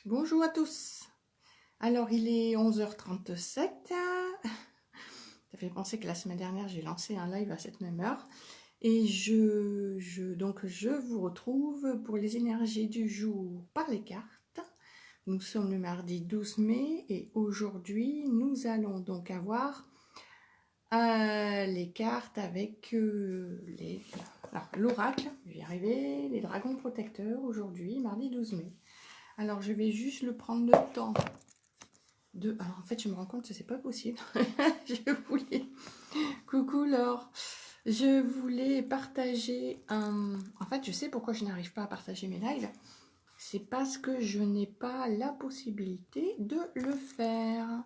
Bonjour à tous. Alors, il est 11h37. Ça fait penser que la semaine dernière, j'ai lancé un live à cette même heure. Et donc, je vous retrouve pour les énergies du jour par les cartes. Nous sommes le mardi 12 mai et aujourd'hui, nous allons donc avoir les cartes avec l'oracle, je vais y arriver, les dragons protecteurs aujourd'hui, mardi 12 mai. Alors, je vais juste le prendre le temps de... Alors, en fait, je me rends compte que c'est pas possible. Je voulais... Coucou Laure. Je voulais partager un... En fait, je sais pourquoi je n'arrive pas à partager mes lives. C'est parce que je n'ai pas la possibilité de le faire.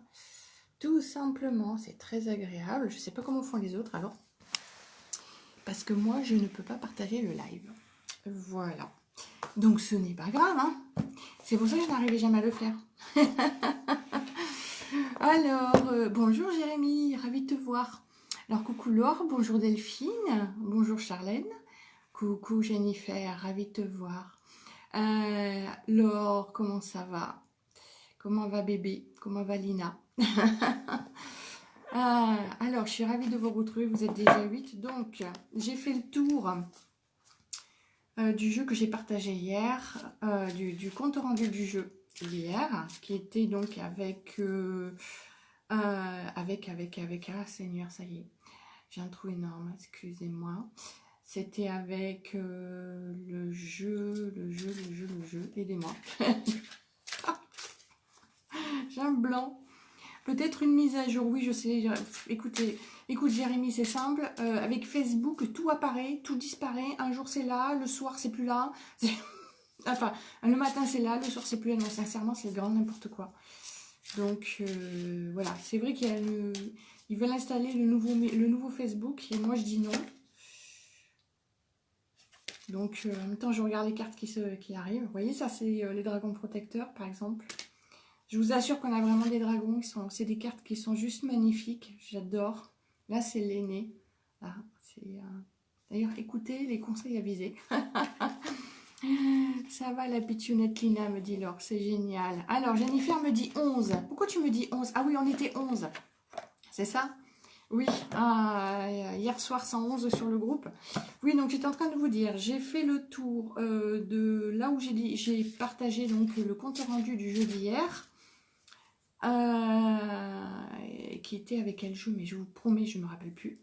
Tout simplement, c'est très agréable. Je sais pas comment font les autres alors. Parce que moi, je ne peux pas partager le live. Voilà. Donc, ce n'est pas grave, hein. C'est pour ça que je n'arrivais jamais à le faire. Alors, bonjour Jérémy, ravi de te voir. Alors, coucou Laure, bonjour Delphine, bonjour Charlène, coucou Jennifer, ravi de te voir. Laure, comment ça va? Comment va bébé? Comment va Lina? Alors, je suis ravie de vous retrouver, vous êtes déjà 8. Donc, j'ai fait le tour du jeu que j'ai partagé hier, du compte rendu du jeu hier, qui était donc avec... ah Seigneur, ça y est, j'ai un trou énorme, excusez-moi. C'était avec le jeu, aidez-moi. J'ai un blanc. Peut-être une mise à jour, oui, je sais. Écoute Jérémy, c'est simple. Avec Facebook, tout apparaît, tout disparaît. Un jour c'est là, le soir c'est plus là. Enfin, le matin c'est là, le soir c'est plus là. Non, sincèrement, c'est grand n'importe quoi. Donc voilà, c'est vrai qu'ils veulent installer le nouveau Facebook et moi je dis non. Donc en même temps je regarde les cartes qui arrivent. Vous voyez, ça c'est les dragons protecteurs par exemple. Je vous assure qu'on a vraiment des dragons, c'est des cartes qui sont juste magnifiques, j'adore. Là c'est l'aîné. D'ailleurs écoutez les conseils avisés. Ça va la pitchounette Lina, me dit Laure, c'est génial. Alors Jennifer me dit 11. Pourquoi tu me dis 11? Ah oui, on était 11. C'est ça? Oui, hier soir 111 sur le groupe. Oui, donc j'étais en train de vous dire, j'ai fait le tour de là où j'ai partagé donc le compte rendu du jeu d'hier. Qui était avec quel jeu, mais je vous promets, je ne me rappelle plus.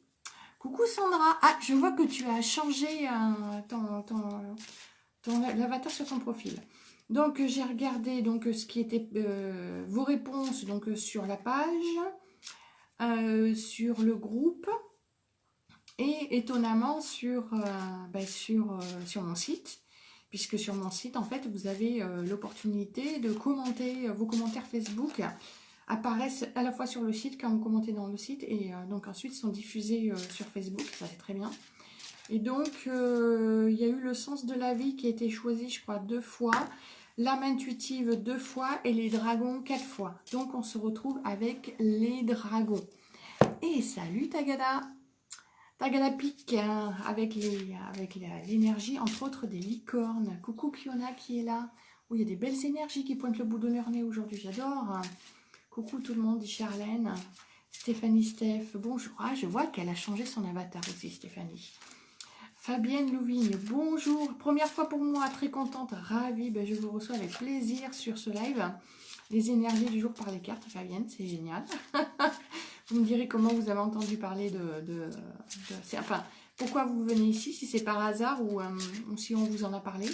Coucou Sandra. Ah, je vois que tu as changé l'avatar sur ton profil. Donc j'ai regardé donc ce qui était vos réponses donc sur la page, sur le groupe et étonnamment sur mon site, puisque sur mon site en fait vous avez l'opportunité de commenter. Vos commentaires Facebook apparaissent à la fois sur le site quand vous commentez dans le site et donc ensuite sont diffusés sur Facebook, ça c'est très bien. Et donc, il y a eu le sens de la vie qui a été choisi, je crois, 2 fois, l'âme intuitive 2 fois et les dragons 4 fois. Donc, on se retrouve avec les dragons. Et salut Tagada! Tagada pique hein, avec l'énergie, entre autres, des licornes. Coucou Kiona qui est là. Oh, il y a des belles énergies qui pointent le bout de leur nez aujourd'hui, j'adore. Coucou tout le monde, dit Charlène. Stéphanie Steph, bonjour. Ah, je vois qu'elle a changé son avatar aussi, Stéphanie. Fabienne Louvigne, bonjour, première fois pour moi, très contente, ravie, ben, je vous reçois avec plaisir sur ce live. Les énergies du jour par les cartes, Fabienne, c'est génial. Vous me direz comment vous avez entendu parler enfin, pourquoi vous venez ici, si c'est par hasard ou si on vous en a parlé.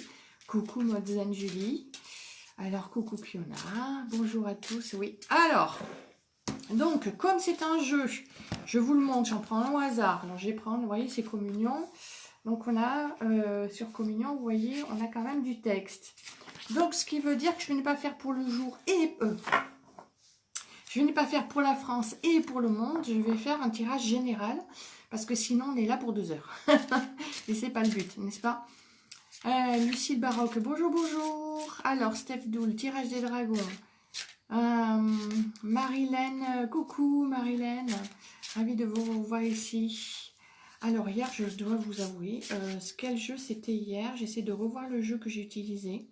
Coucou Modzane Julie, alors coucou Fiona, bonjour à tous, oui. Alors, donc, comme c'est un jeu, je vous le montre, j'en prends un au hasard. Alors, je vais prendre, vous voyez, c'est communion. Donc, on a, sur communion, vous voyez, on a quand même du texte. Donc, ce qui veut dire que je n'ai pas faire pour le jour et... je n'ai pas faire pour la France et pour le monde. Je vais faire un tirage général. Parce que sinon, on est là pour 2 heures. Et c'est pas le but, n'est-ce pas? Lucille Baroque, bonjour, bonjour. Alors, Steph Doul, tirage des dragons. Marilène, coucou Marilène. Ravie de vous voir ici. Alors hier, je dois vous avouer, quel jeu c'était hier. J'essaie de revoir le jeu que j'ai utilisé.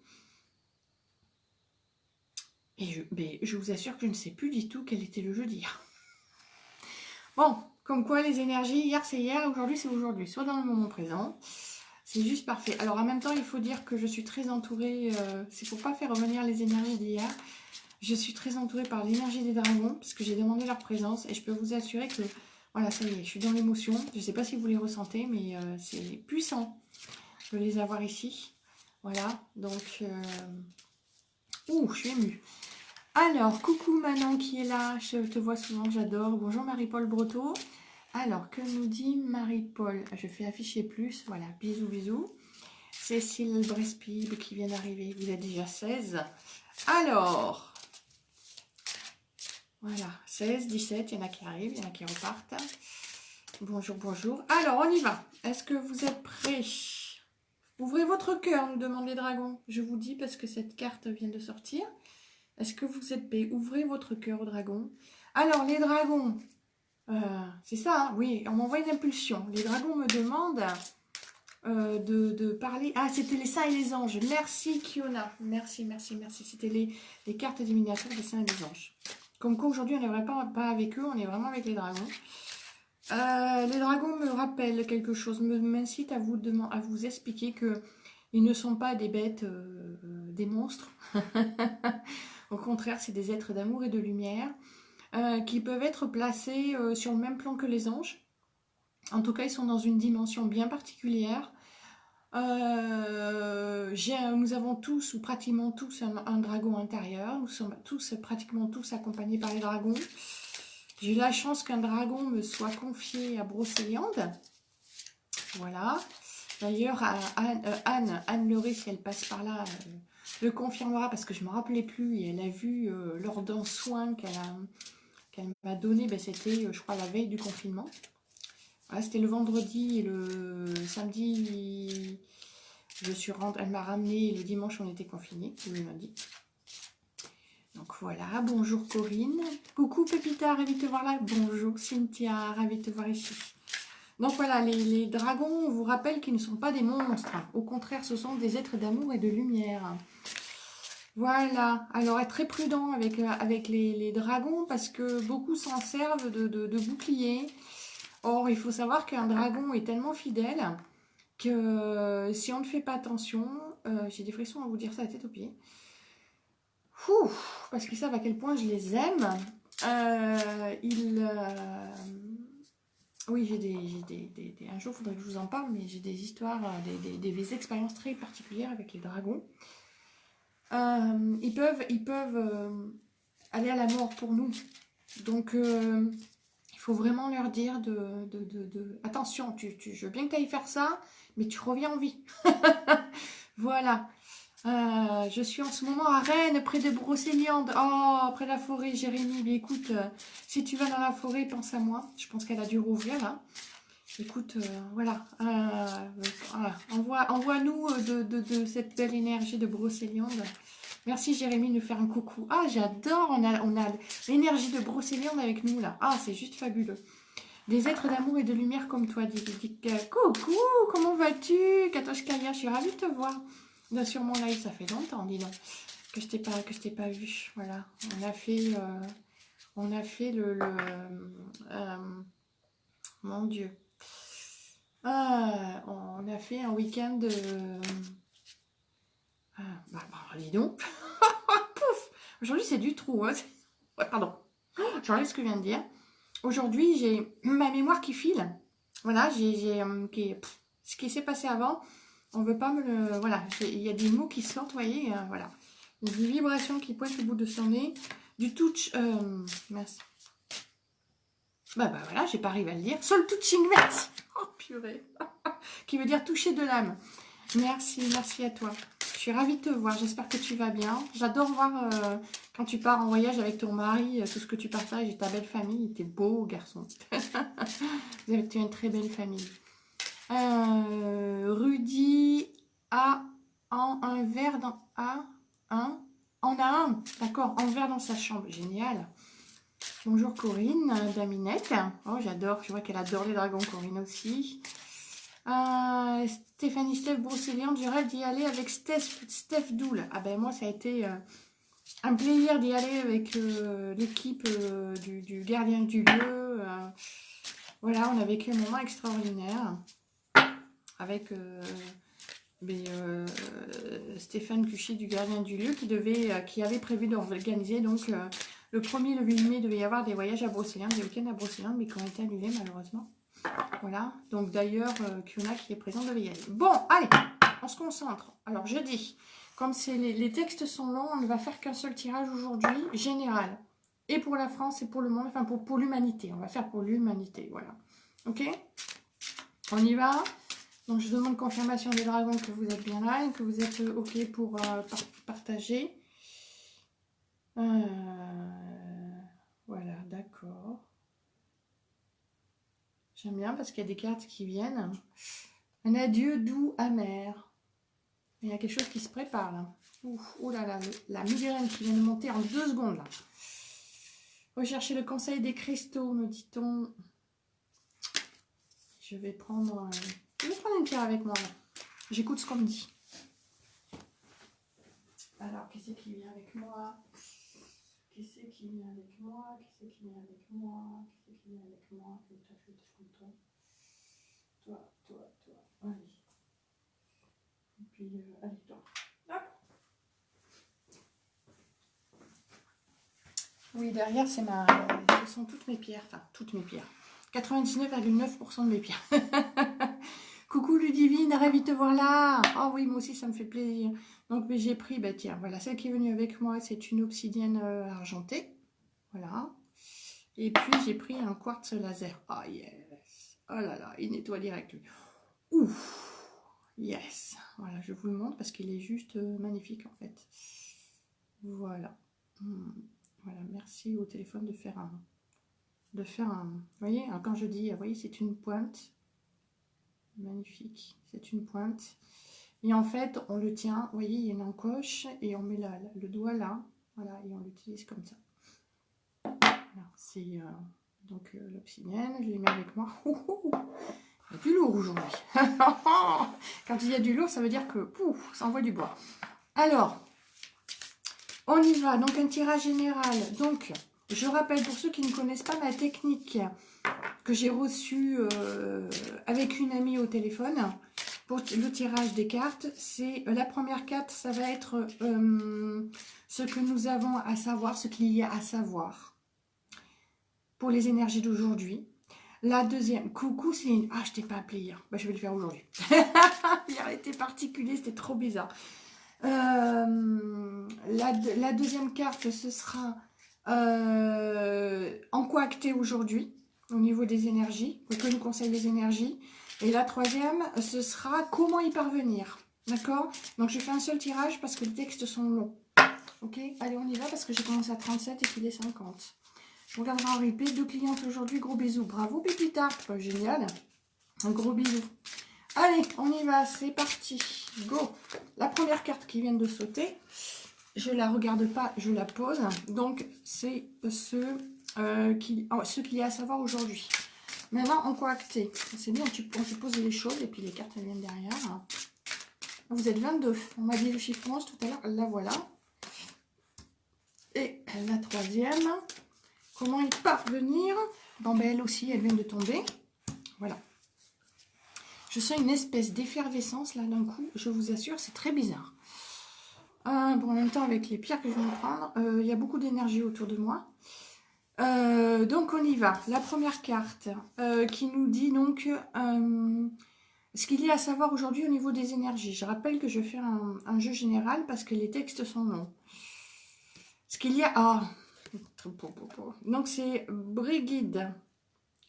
Et mais je vous assure que je ne sais plus du tout quel était le jeu d'hier. Bon, comme quoi les énergies, hier c'est hier, aujourd'hui c'est aujourd'hui. Soit dans le moment présent, c'est juste parfait. Alors en même temps, il faut dire que je suis très entourée, c'est pour pas faire revenir les énergies d'hier. Je suis très entourée par l'énergie des dragons, parce que j'ai demandé leur présence. Et je peux vous assurer que, voilà, ça y est, je suis dans l'émotion. Je ne sais pas si vous les ressentez, mais c'est puissant de les avoir ici. Voilà, donc... Ouh, je suis émue. Alors, coucou Manon qui est là, je te vois souvent, j'adore. Bonjour Marie-Paul Breteau. Alors, que nous dit Marie-Paul? Je fais afficher plus, voilà, bisous, bisous. Cécile Brespib qui vient d'arriver, vous êtes déjà 16. Alors, voilà, 16, 17, il y en a qui arrivent, il y en a qui repartent. Bonjour, bonjour. Alors, on y va. Est-ce que vous êtes prêts? Ouvrez votre cœur, nous demandent les dragons. Je vous dis parce que cette carte vient de sortir. Est-ce que vous êtes prêts? Ouvrez votre cœur aux dragons. Alors, les dragons, c'est ça, hein, oui, on m'envoie une impulsion. Les dragons me demandent de parler. Ah, c'était les saints et les anges. Merci, Kiona. Merci, merci, merci. C'était les cartes divinatoires des saints et des anges. Comme quoi, aujourd'hui, on n'est vraiment pas avec eux, on est vraiment avec les dragons. Les dragons me rappellent quelque chose, m'incitent à vous expliquer que ils ne sont pas des bêtes, des monstres. Au contraire, c'est des êtres d'amour et de lumière qui peuvent être placés sur le même plan que les anges. En tout cas, ils sont dans une dimension bien particulière. Nous avons tous, ou pratiquement tous, un dragon intérieur. Nous sommes pratiquement tous accompagnés par les dragons. J'ai eu la chance qu'un dragon me soit confié à Brocéliande. Voilà. D'ailleurs, Anne Leray, si elle passe par là, le confirmera parce que je ne me rappelais plus. Et elle a vu lors d'un soin qu'elle m'a donné, ben, c'était, je crois, la veille du confinement. Voilà, c'était le vendredi et le samedi, elle m'a ramené. Le dimanche, on était confinés, le lundi. Donc voilà, bonjour Corinne. Coucou Pépita, ravie de te voir là. Bonjour Cynthia, ravie de te voir ici. Donc voilà, les dragons, on vous rappelle qu'ils ne sont pas des monstres. Au contraire, ce sont des êtres d'amour et de lumière. Voilà, alors être très prudent avec les dragons parce que beaucoup s'en servent de bouclier. Or, il faut savoir qu'un dragon est tellement fidèle que si on ne fait pas attention, j'ai des frissons à vous dire ça à la tête aux pieds. Parce qu'ils savent à quel point je les aime. Oui, un jour, il faudrait que je vous en parle, mais j'ai des histoires, des expériences très particulières avec les dragons. Ils peuvent aller à la mort pour nous. Donc, il faut vraiment leur dire attention, je veux bien que tu ailles faire ça, mais tu reviens en vie. Voilà. Je suis en ce moment à Rennes, près de Brocéliande. Oh, près de la forêt, Jérémy. Mais écoute, si tu vas dans la forêt, pense à moi. Je pense qu'elle a dû rouvrir, là. Écoute, voilà. Envoie-nous de cette belle énergie de Brocéliande. Merci, Jérémy, de nous faire un coucou. Ah, j'adore. On a l'énergie de Brocéliande avec nous, là. Ah, c'est juste fabuleux. Des êtres d'amour et de lumière comme toi, coucou, comment vas-tu, Katoche Kaya, je suis ravie de te voir. Là, sur mon live, ça fait longtemps, dis donc, que je t'ai pas vu. Voilà, on a fait mon Dieu, on a fait un week-end. Dis donc, pouf. Aujourd'hui c'est du trou. Hein. Ouais, pardon, j'enlève ce que je viens de dire. Aujourd'hui, j'ai ma mémoire qui file. Voilà, ce qui s'est passé avant. On veut pas me le... Voilà, il y a des mots qui sortent, vous voyez, voilà. Des vibrations qui pointent au bout de son nez. Du touch... merci. Voilà, j'ai pas arrivé à le dire. Soul touching, merci. Oh, purée. Qui veut dire toucher de l'âme. Merci à toi. Je suis ravie de te voir, j'espère que tu vas bien. J'adore voir quand tu pars en voyage avec ton mari, tout ce que tu partages et ta belle famille. T'es beau garçon. Tu as une très belle famille. Rudy a un verre dans... On a un, d'accord, un verre dans sa chambre. Génial. Bonjour Corinne, Daminette. Oh, j'adore, je vois qu'elle adore les dragons, Corinne aussi. Stéphanie Steph Brocéliande, je rêve d'y aller avec Steph Doul. Ah ben moi ça a été un plaisir d'y aller avec l'équipe du gardien du lieu. Voilà, on a vécu un moment extraordinaire avec Stéphane Cuchy du gardien du lieu qui avait prévu d'organiser donc le 1er et le 8 mai, il devait y avoir des voyages à Brocéliande, des week-ends à Brocéliande, mais qui ont été annulés malheureusement. Voilà, donc d'ailleurs, Kiona qui est présent devait y aller. Bon, allez, on se concentre. Alors, je dis, comme les textes sont longs, on ne va faire qu'un seul tirage aujourd'hui, général. Et pour la France et pour le monde, enfin pour l'humanité. On va faire pour l'humanité, voilà. Ok? On y va. Donc, je demande confirmation des dragons que vous êtes bien là et que vous êtes ok pour partager. Voilà, d'accord. J'aime bien parce qu'il y a des cartes qui viennent. Un adieu doux, amer. Il y a quelque chose qui se prépare là. Oh là là, la migraine qui vient de monter en 2 secondes là. Rechercher le conseil des cristaux, me dit-on. Je vais prendre une pierre avec moi là. J'écoute ce qu'on me dit. Alors, qui c'est qui vient avec moi? Qui c'est qui vient avec moi? Qui c'est qui vient avec moi? Qui c'est qui vient avec moi? Toi. Allez. Et puis, allez, toi. Hop. Oui, derrière, ce sont toutes mes pierres. Enfin, toutes mes pierres. 99,9% de mes pierres. Coucou Ludivine, ravi de te voir là. Oh oui, moi aussi, ça me fait plaisir. Donc, j'ai pris, tiens, voilà, celle qui est venue avec moi, c'est une obsidienne argentée. Voilà. Et puis, j'ai pris un quartz laser. Oh yes. Oh là là, il nettoie direct, lui. Ouf. Yes. Voilà, je vous le montre parce qu'il est juste magnifique, en fait. Voilà. Voilà, merci au téléphone de faire un... Vous voyez, alors quand je dis, vous voyez, c'est une pointe. Magnifique. C'est une pointe. Et en fait, on le tient, vous voyez, il y a une encoche et on met le doigt là. Voilà, et on l'utilise comme ça. C'est donc l'obsidienne, je l'ai mis avec moi. Il y a du lourd aujourd'hui. Quand il y a du lourd, ça veut dire que pouf, ça envoie du bois. Alors, on y va. Donc, un tirage général. Donc, je rappelle pour ceux qui ne connaissent pas ma technique que j'ai reçue avec une amie au téléphone pour le tirage des cartes. C'est la première carte, ça va être ce que nous avons à savoir, ce qu'il y a à savoir pour les énergies d'aujourd'hui. La deuxième, coucou Céline. Ah, je t'ai pas appelé hier. Je vais le faire aujourd'hui. Hier a été particulier, c'était trop bizarre. La deuxième carte, ce sera en quoi acter aujourd'hui au niveau des énergies, que nous conseillent les énergies. Et la troisième, ce sera comment y parvenir. D'accord? Donc je fais un seul tirage parce que les textes sont longs. Ok? Allez, on y va parce que j'ai commencé à 37 et qu'il est 50. Je regarderai en replay. 2 clientes aujourd'hui. Gros bisous. Bravo Pépita. Génial. Un gros bisou. Allez, on y va, c'est parti. Go. La première carte qui vient de sauter, je la regarde pas, je la pose. Donc, c'est ce qu'il y a à savoir aujourd'hui. Maintenant, en quoi acter? C'est bien, on se pose les choses et puis les cartes elles viennent derrière. Vous êtes 22. On m'a dit le chiffre 11 tout à l'heure, la voilà. Et la troisième, comment y parvenir? Bon, elle aussi, elle vient de tomber. Voilà. Je sens une espèce d'effervescence là d'un coup, je vous assure, c'est très bizarre. Bon, en même temps, avec les pierres que je viens de prendre, il y a beaucoup d'énergie autour de moi. Donc, on y va. La première carte qui nous dit donc ce qu'il y a à savoir aujourd'hui au niveau des énergies. Je rappelle que je fais un jeu général parce que les textes sont longs. Ce qu'il y a... Ah, donc, c'est Brigitte.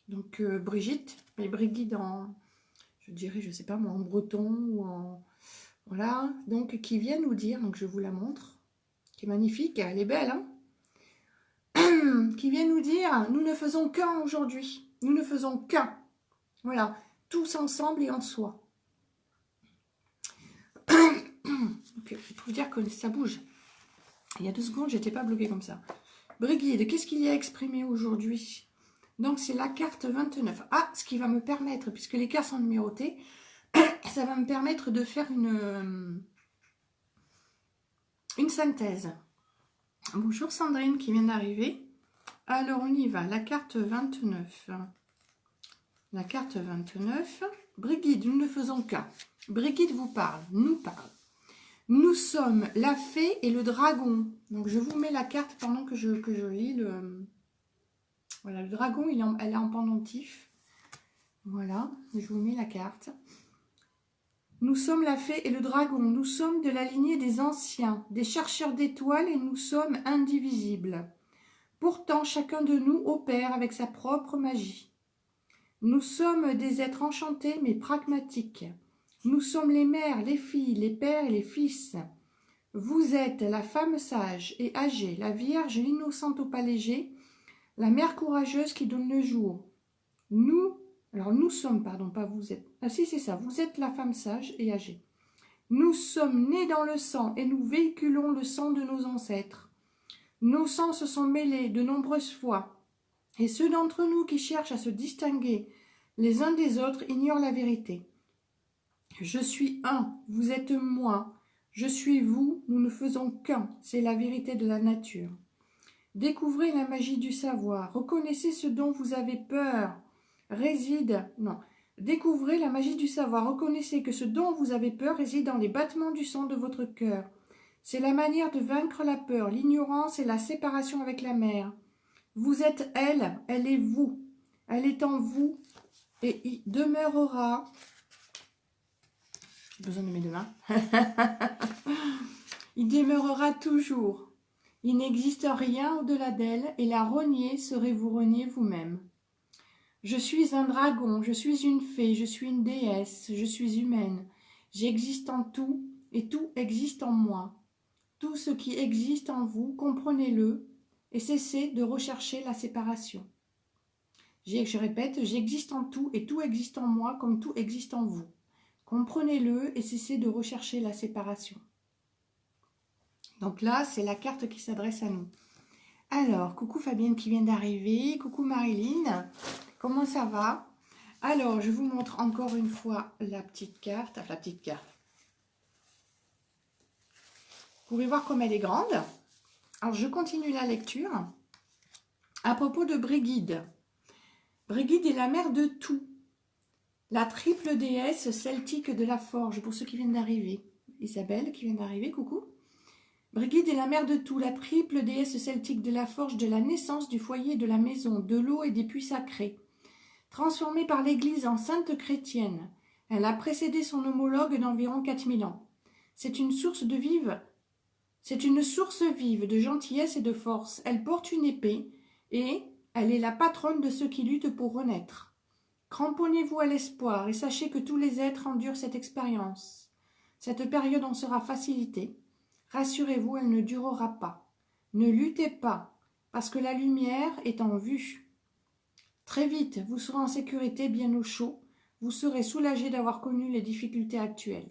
Donc, Brigitte, mais Brigitte en... Je dirais, je sais pas moi, en breton ou en... Voilà, donc qui vient nous dire, donc je vous la montre, qui est magnifique, elle est belle, hein. Qui vient nous dire, nous ne faisons qu'un aujourd'hui, nous ne faisons qu'un. Voilà, tous ensemble et en soi. Donc, il faut dire que ça bouge. Il y a 2 secondes, j'étais pas bloquée comme ça. Brigitte, qu'est-ce qu'il y a exprimé aujourd'hui? Donc, c'est la carte 29. Ah, ce qui va me permettre, puisque les cartes sont numérotées, ça va me permettre de faire une synthèse. Bonjour Sandrine qui vient d'arriver. Alors on y va, la carte 29. La carte 29. Brigitte, nous ne faisons qu'un. Brigitte vous parle, nous parle. Nous sommes la fée et le dragon. Donc je vous mets la carte pendant que je lis le... Voilà, le dragon, elle est en pendentif. Voilà, je vous mets la carte. Nous sommes la fée et le dragon. Nous sommes de la lignée des anciens, des chercheurs d'étoiles et nous sommes indivisibles. Pourtant, chacun de nous opère avec sa propre magie. Nous sommes des êtres enchantés mais pragmatiques. Nous sommes les mères, les filles, les pères et les fils. Vous êtes la femme sage et âgée, la vierge, l'innocente au pas léger, la mère courageuse qui donne le jour. Nous sommes, pardon, pas vous êtes. Ah si, c'est ça, vous êtes la femme sage et âgée. Nous sommes nés dans le sang et nous véhiculons le sang de nos ancêtres. Nos sangs se sont mêlés de nombreuses fois, et ceux d'entre nous qui cherchent à se distinguer les uns des autres ignorent la vérité. Je suis un, vous êtes moi, je suis vous, nous ne faisons qu'un, c'est la vérité de la nature. Découvrez la magie du savoir, reconnaissez ce dont vous avez peur, Découvrez la magie du savoir, reconnaissez que ce dont vous avez peur réside dans les battements du sang de votre cœur. C'est la manière de vaincre la peur, l'ignorance et la séparation avec la mère. Vous êtes elle, elle est vous, elle est en vous et y demeurera. J'ai besoin de mes deux mains. Il demeurera toujours. Il n'existe rien au-delà d'elle et la renier serait vous renier vous-même. Je suis un dragon, je suis une fée, je suis une déesse, je suis humaine. J'existe en tout et tout existe en moi. Tout ce qui existe en vous, comprenez-le et cessez de rechercher la séparation. Je répète, j'existe en tout et tout existe en moi comme tout existe en vous. Comprenez-le et cessez de rechercher la séparation. Donc là, c'est la carte qui s'adresse à nous. Alors, coucou Fabienne qui vient d'arriver, coucou Marilyn, comment ça va? Alors, je vous montre encore une fois la petite carte, Vous pouvez voir comme elle est grande. Alors, je continue la lecture. À propos de Brigitte. Brigitte est la mère de tout. La triple déesse celtique de la forge, pour ceux qui viennent d'arriver. Isabelle qui vient d'arriver, coucou. Brigitte est la mère de tout, la triple déesse celtique de la forge, de la naissance, du foyer, de la maison, de l'eau et des puits sacrés. Transformée par l'Église en sainte chrétienne, elle a précédé son homologue d'environ 4000 ans. C'est une source vive de gentillesse et de force. Elle porte une épée et elle est la patronne de ceux qui luttent pour renaître. Cramponnez-vous à l'espoir et sachez que tous les êtres endurent cette expérience. Cette période en sera facilitée. Rassurez-vous, elle ne durera pas. Ne luttez pas, parce que la lumière est en vue. Très vite, vous serez en sécurité, bien au chaud. Vous serez soulagé d'avoir connu les difficultés actuelles.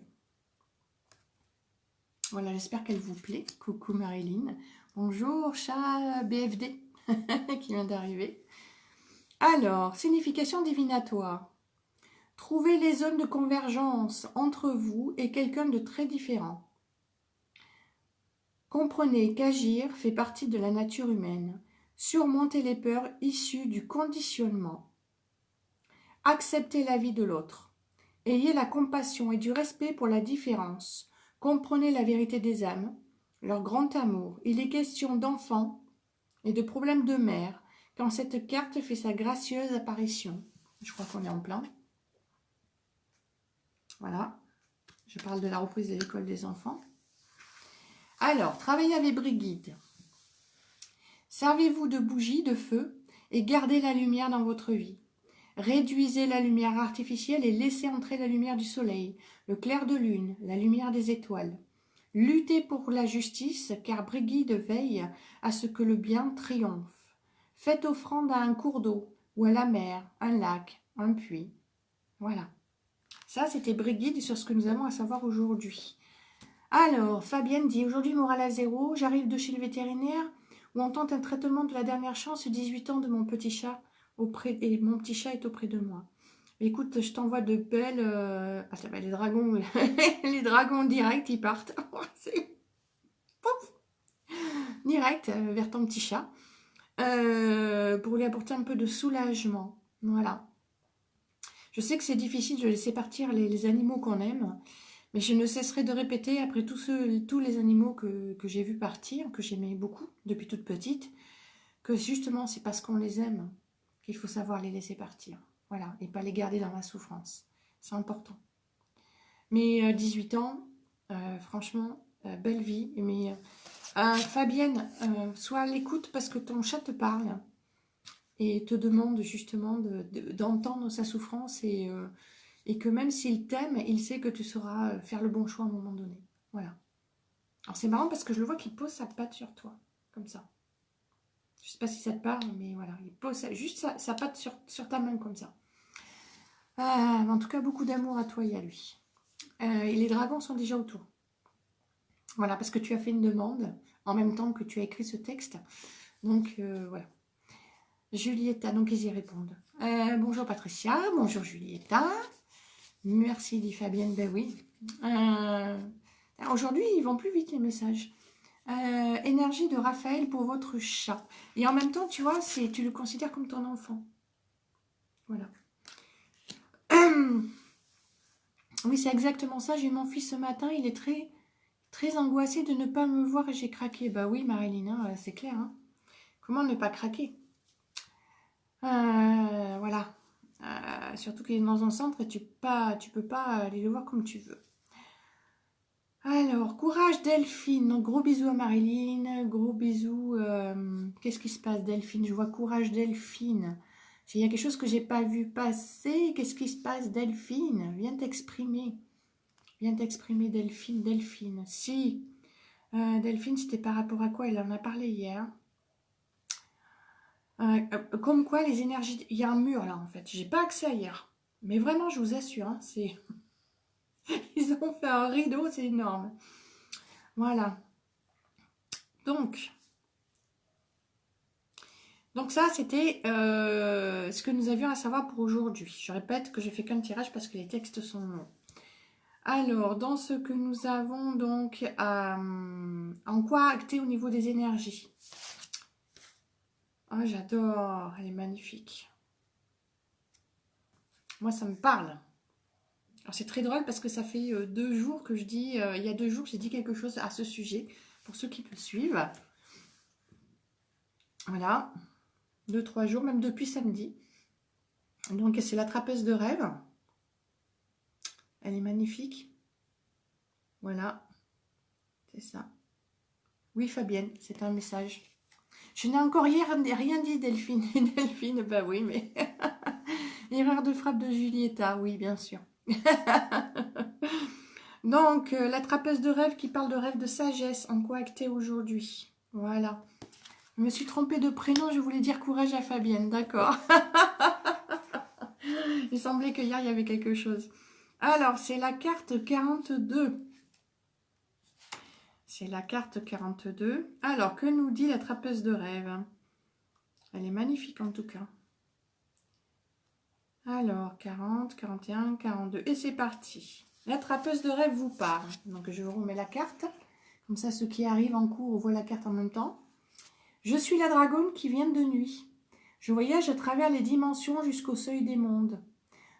Voilà, j'espère qu'elle vous plaît. Coucou Marilyn. Bonjour, chat BFD qui vient d'arriver. Alors, signification divinatoire. Trouvez les zones de convergence entre vous et quelqu'un de très différent. Comprenez qu'agir fait partie de la nature humaine. Surmontez les peurs issues du conditionnement. Acceptez la vie de l'autre. Ayez la compassion et du respect pour la différence. Comprenez la vérité des âmes, leur grand amour. Il est question d'enfants et de problèmes de mère quand cette carte fait sa gracieuse apparition. Je crois qu'on est en plein. Voilà. Je parle de la reprise de l'école des enfants. Alors, travaillez avec Brigitte. Servez-vous de bougies, de feu, et gardez la lumière dans votre vie. Réduisez la lumière artificielle et laissez entrer la lumière du soleil, le clair de lune, la lumière des étoiles. Luttez pour la justice, car Brigitte veille à ce que le bien triomphe. Faites offrande à un cours d'eau, ou à la mer, un lac, un puits. Voilà. Ça, c'était Brigitte sur ce que nous avons à savoir aujourd'hui. Alors, Fabienne dit, aujourd'hui morale à zéro, j'arrive de chez le vétérinaire où on tente un traitement de la dernière chance, 18 ans de mon petit chat, et mon petit chat est auprès de moi. Écoute, je t'envoie de belles... les dragons, les dragons directs, ils partent. Pouf. direct vers ton petit chat, pour lui apporter un peu de soulagement. Voilà. Je sais que c'est difficile de laisser partir les animaux qu'on aime, mais je ne cesserai de répéter, après tous les animaux que j'ai vus partir, que j'aimais beaucoup depuis toute petite, que justement c'est parce qu'on les aime qu'il faut savoir les laisser partir. Voilà, et pas les garder dans la souffrance. C'est important. Mais 18 ans, franchement, belle vie. Mais Fabienne, sois à l'écoute parce que ton chat te parle et te demande justement d'entendre sa souffrance et que même s'il t'aime, il sait que tu sauras faire le bon choix à un moment donné. Voilà. Alors c'est marrant parce que je le vois qu'il pose sa patte sur toi, comme ça. Je sais pas si ça te parle, mais voilà, il pose juste sa patte sur ta main comme ça. En tout cas, beaucoup d'amour à toi et à lui. Et les dragons sont déjà autour. Voilà, parce que tu as fait une demande en même temps que tu as écrit ce texte. Donc, voilà. Julietta, donc ils y répondent. Bonjour Patricia, bonjour Julietta. Merci, dit Fabienne, ben oui. Aujourd'hui, ils vont plus vite les messages. Énergie de Raphaël pour votre chat. Et en même temps, tu vois, tu le considères comme ton enfant. Voilà. Oui, c'est exactement ça. J'ai eu mon fils ce matin, il est très angoissé de ne pas me voir et j'ai craqué. Bah oui, Marilyn, hein, c'est clair. Hein. Comment ne pas craquer? Voilà. Surtout qu'il est dans un centre et tu peux pas aller le voir comme tu veux. Alors, courage Delphine. Donc, gros bisous à Marilyn. Gros bisous. Qu'est-ce qui se passe Delphine? Je vois courage Delphine. Il y a quelque chose que j'ai pas vu passer. Qu'est-ce qui se passe Delphine? Viens t'exprimer. Viens t'exprimer Delphine. Delphine. Si. Delphine, c'était par rapport à quoi? Elle en a parlé hier. Comme quoi les énergies... Il y a un mur là en fait. J'ai pas accès à hier. Mais vraiment, je vous assure, hein, c'est... Ils ont fait un rideau, c'est énorme. Voilà. Donc ça, c'était ce que nous avions à savoir pour aujourd'hui. Je répète que j'ai fait qu'un tirage parce que les textes sont longs. Alors, dans ce que nous avons donc, en quoi acter au niveau des énergies? Oh, j'adore, elle est magnifique. Moi, ça me parle. Alors, c'est très drôle parce que ça fait 2 jours que je dis, il y a 2 jours, j'ai dit quelque chose à ce sujet, pour ceux qui me suivent. Voilà, 2-3 jours, même depuis samedi. Donc, c'est la trapèze de rêve. Elle est magnifique. Voilà, c'est ça. Oui, Fabienne, c'est un message. Je n'ai encore rien dit, Delphine. Delphine, bah oui, mais... Erreur de frappe de Julietta, oui, bien sûr. Donc, la trapèze de rêve qui parle de rêve de sagesse. En quoi acter aujourd'hui? Voilà. Je me suis trompée de prénom, je voulais dire courage à Fabienne, d'accord. Il semblait qu'hier, il y avait quelque chose. Alors, c'est la carte 42. C'est la carte 42. Alors, que nous dit la trapèze de rêve? Elle est magnifique en tout cas. Alors, 40, 41, 42. Et c'est parti. La trapèze de rêve vous parle. Donc, je vous remets la carte. Comme ça, ceux qui arrivent en cours voient la carte en même temps. Je suis la dragonne qui vient de nuit. Je voyage à travers les dimensions jusqu'au seuil des mondes.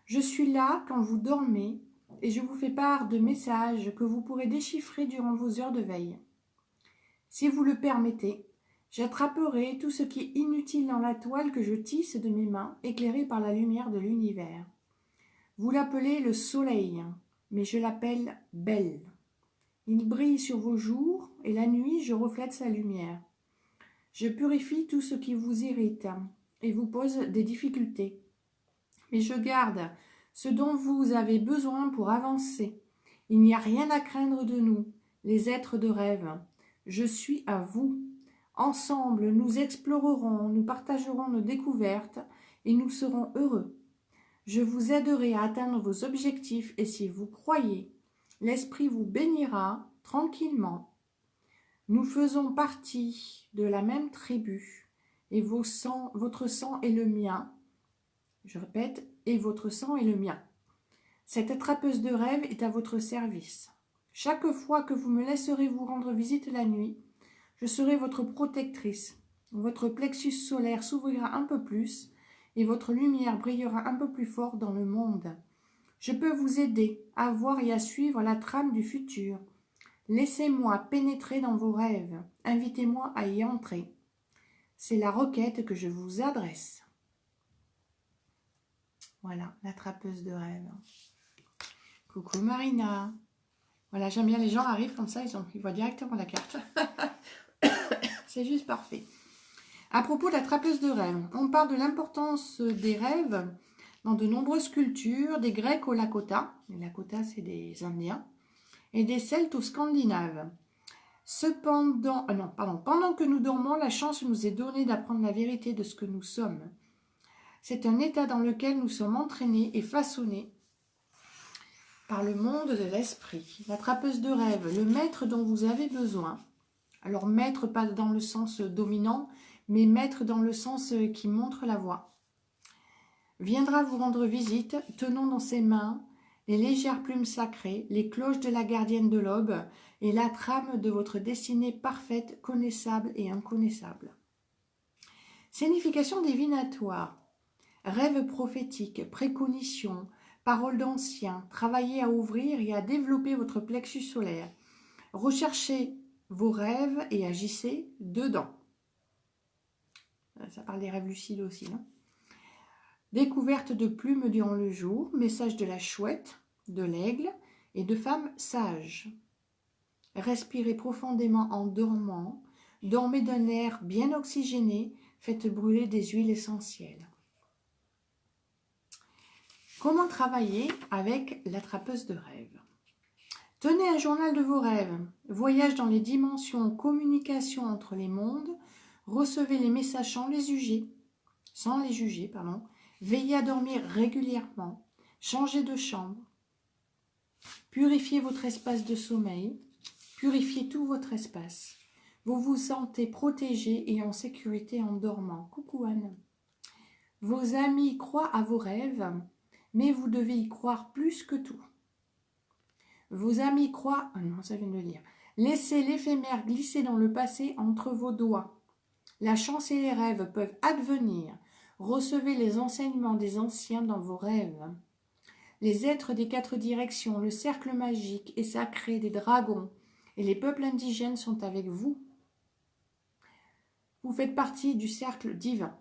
Je suis là quand vous dormez et je vous fais part de messages que vous pourrez déchiffrer durant vos heures de veille. Si vous le permettez, j'attraperai tout ce qui est inutile dans la toile que je tisse de mes mains, éclairée par la lumière de l'univers. Vous l'appelez le soleil, mais je l'appelle Belle. Il brille sur vos jours et la nuit je reflète sa lumière. Je purifie tout ce qui vous irrite et vous pose des difficultés. Mais je garde ce dont vous avez besoin pour avancer. Il n'y a rien à craindre de nous, les êtres de rêve. Je suis à vous. Ensemble, nous explorerons, nous partagerons nos découvertes et nous serons heureux. Je vous aiderai à atteindre vos objectifs et si vous croyez, l'esprit vous bénira tranquillement. Nous faisons partie de la même tribu et votre sang est le mien. Je répète, et votre sang est le mien. Cette attrapeuse de rêve est à votre service. Chaque fois que vous me laisserez vous rendre visite la nuit, Je serai votre protectrice. Votre plexus solaire s'ouvrira un peu plus et votre lumière brillera un peu plus fort dans le monde. Je peux vous aider à voir et à suivre la trame du futur. Laissez-moi pénétrer dans vos rêves. Invitez-moi à y entrer. C'est la requête que je vous adresse. Voilà, la trappeuse de rêves. Coucou Marina. Voilà, j'aime bien, les gens arrivent comme ça, ils voient directement la carte. C'est juste parfait. À propos de la trappeuse de rêves, on parle de l'importance des rêves dans de nombreuses cultures, des Grecs aux Lakota. Les Lakota, c'est des Indiens. Et des Celtes aux Scandinaves. Cependant, pendant que nous dormons, la chance nous est donnée d'apprendre la vérité de ce que nous sommes. C'est un état dans lequel nous sommes entraînés et façonnés par le monde de l'esprit. La trappeuse de rêve, le maître dont vous avez besoin. Alors maître pas dans le sens dominant, mais maître dans le sens qui montre la voie. Viendra vous rendre visite, tenant dans ses mains les légères plumes sacrées, les cloches de la gardienne de l'aube et la trame de votre destinée parfaite, connaissable et inconnaissable. Signification divinatoire. Rêve prophétique, préconition, parole d'ancien, travaillez à ouvrir et à développer votre plexus solaire. Recherchez vos rêves et agissez dedans. Ça parle des rêves lucides aussi, non? Découverte de plumes durant le jour, message de la chouette, de l'aigle et de femmes sages. Respirez profondément en dormant, dormez d'un air bien oxygéné, faites brûler des huiles essentielles. Comment travailler avec la trappeuse de rêves? Tenez un journal de vos rêves, voyage dans les dimensions, communication entre les mondes, recevez les messages sans les juger, veillez à dormir régulièrement, changez de chambre, purifiez votre espace de sommeil, purifiez tout votre espace. Vous vous sentez protégé et en sécurité en dormant. Coucou Anne. Vos amis croient à vos rêves, mais vous devez y croire plus que tout. Vos amis croient... Ah non, ça vient de le lire. Laissez l'éphémère glisser dans le passé entre vos doigts. La chance et les rêves peuvent advenir. Recevez les enseignements des anciens dans vos rêves. Les êtres des 4 directions, le cercle magique et sacré des dragons et les peuples indigènes sont avec vous. Vous faites partie du cercle divin.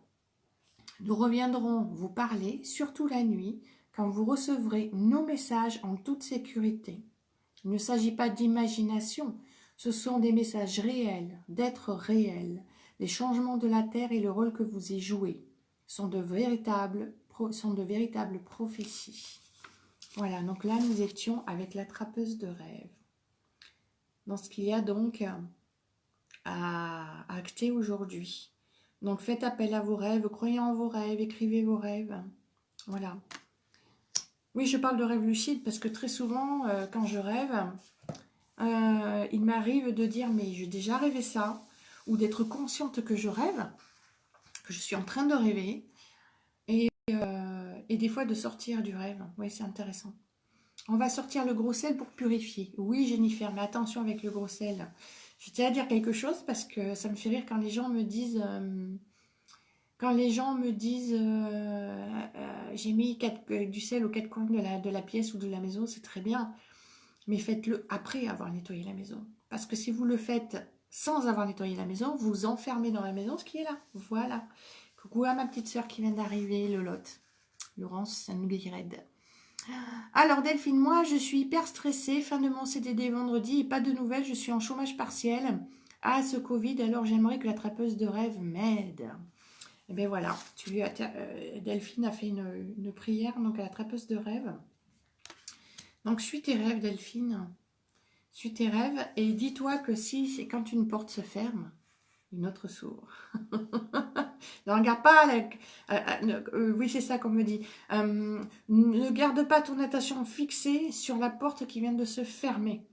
Nous reviendrons vous parler, surtout la nuit, quand vous recevrez nos messages en toute sécurité. Il ne s'agit pas d'imagination, ce sont des messages réels, d'êtres réels. Les changements de la Terre et le rôle que vous y jouez sont de véritables prophéties. Voilà, donc là nous étions avec la trappeuse de rêves. Dans ce qu'il y a donc à acter aujourd'hui. Donc faites appel à vos rêves, croyez en vos rêves, écrivez vos rêves. Voilà. Oui, je parle de rêves lucides parce que très souvent, quand je rêve, il m'arrive de dire « mais j'ai déjà rêvé ça » ou d'être consciente que je rêve, que je suis en train de rêver, et des fois de sortir du rêve. Oui, c'est intéressant. On va sortir le gros sel pour purifier. Oui, Jennifer, mais attention avec le gros sel. Je tiens à dire quelque chose parce que ça me fait rire quand les gens me disent... j'ai mis du sel aux 4 coins de la pièce ou de la maison, c'est très bien. Mais faites-le après avoir nettoyé la maison. Parce que si vous le faites sans avoir nettoyé la maison, vous enfermez dans la maison ce qui est là. Voilà. Coucou à ma petite soeur qui vient d'arriver, Lolotte. Laurence, ça nous guérit. Alors Delphine, moi je suis hyper stressée. Fin de mon CDD vendredi et pas de nouvelles. Je suis en chômage partiel. Ah, ce Covid, alors j'aimerais que la trappeuse de rêve m'aide. Et bien voilà, Delphine a fait une prière donc à la trappeuse de rêve. Donc suis tes rêves Delphine, suis tes rêves et dis-toi que si quand une porte se ferme, une autre s'ouvre. Ne regarde pas, oui c'est ça qu'on me dit, ne garde pas ton attention fixée sur la porte qui vient de se fermer.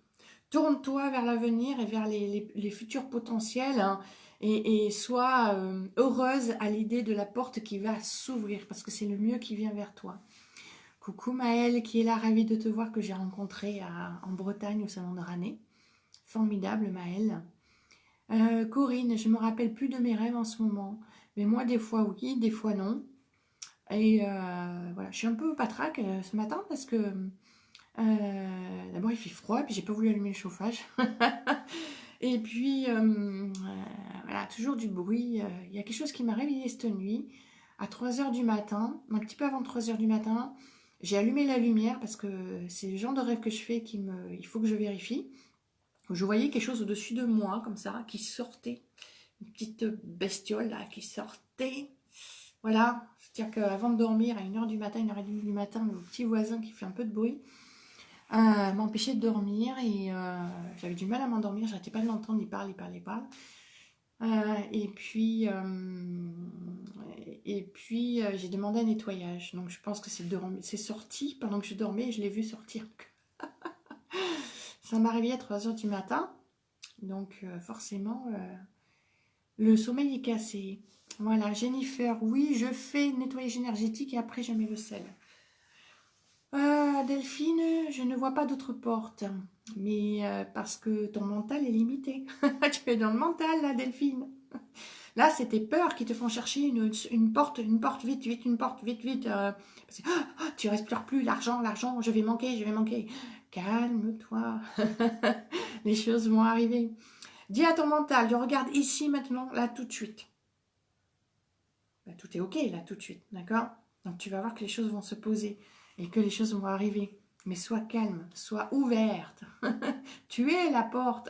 Tourne-toi vers l'avenir et vers les futurs potentiels, hein, et sois heureuse à l'idée de la porte qui va s'ouvrir parce que c'est le mieux qui vient vers toi. Coucou Maëlle qui est là, ravie de te voir, que j'ai rencontré en Bretagne au salon de Ranet. Formidable Maëlle. Corinne, je me rappelle plus de mes rêves en ce moment. Mais moi, des fois oui, des fois non. Et voilà, je suis un peu patraque ce matin parce que d'abord il fait froid, puis j'ai pas voulu allumer le chauffage. Et puis voilà, toujours du bruit. Il y a quelque chose qui m'a réveillée cette nuit à 3 heures du matin, un petit peu avant 3 heures du matin. J'ai allumé la lumière parce que c'est le genre de rêve que je fais il faut que je vérifie. Je voyais quelque chose au-dessus de moi, comme ça, qui sortait. Une petite bestiole là qui sortait. Voilà, c'est-à-dire qu'avant de dormir, à 1 heure du matin, 1 heure et demie du matin, le petit voisin qui fait un peu de bruit m'empêchait de dormir et j'avais du mal à m'endormir, j'arrêtais pas de l'entendre, il parle, il parle. Et puis, j'ai demandé un nettoyage. Donc je pense que c'est sorti pendant que je dormais et je l'ai vu sortir. Ça m'a réveillée à 3 heures du matin. Donc forcément, le sommeil est cassé. Voilà, Jennifer, oui, je fais nettoyage énergétique et après je mets le sel. Delphine, je ne vois pas d'autres portes. Mais parce que ton mental est limité. Tu es dans le mental là, Delphine. Là, c'est tes peurs qui te font chercher une porte, vite, vite, une porte, vite, vite. Tu respires plus, l'argent, l'argent, je vais manquer, je vais manquer. Calme-toi. Les choses vont arriver. Dis à ton mental, je regarde ici, maintenant, là, tout de suite. Ben, tout est OK, là, tout de suite, d'accord? Donc, tu vas voir que les choses vont se poser et que les choses vont arriver. Mais sois calme, sois ouverte. Tu es la porte.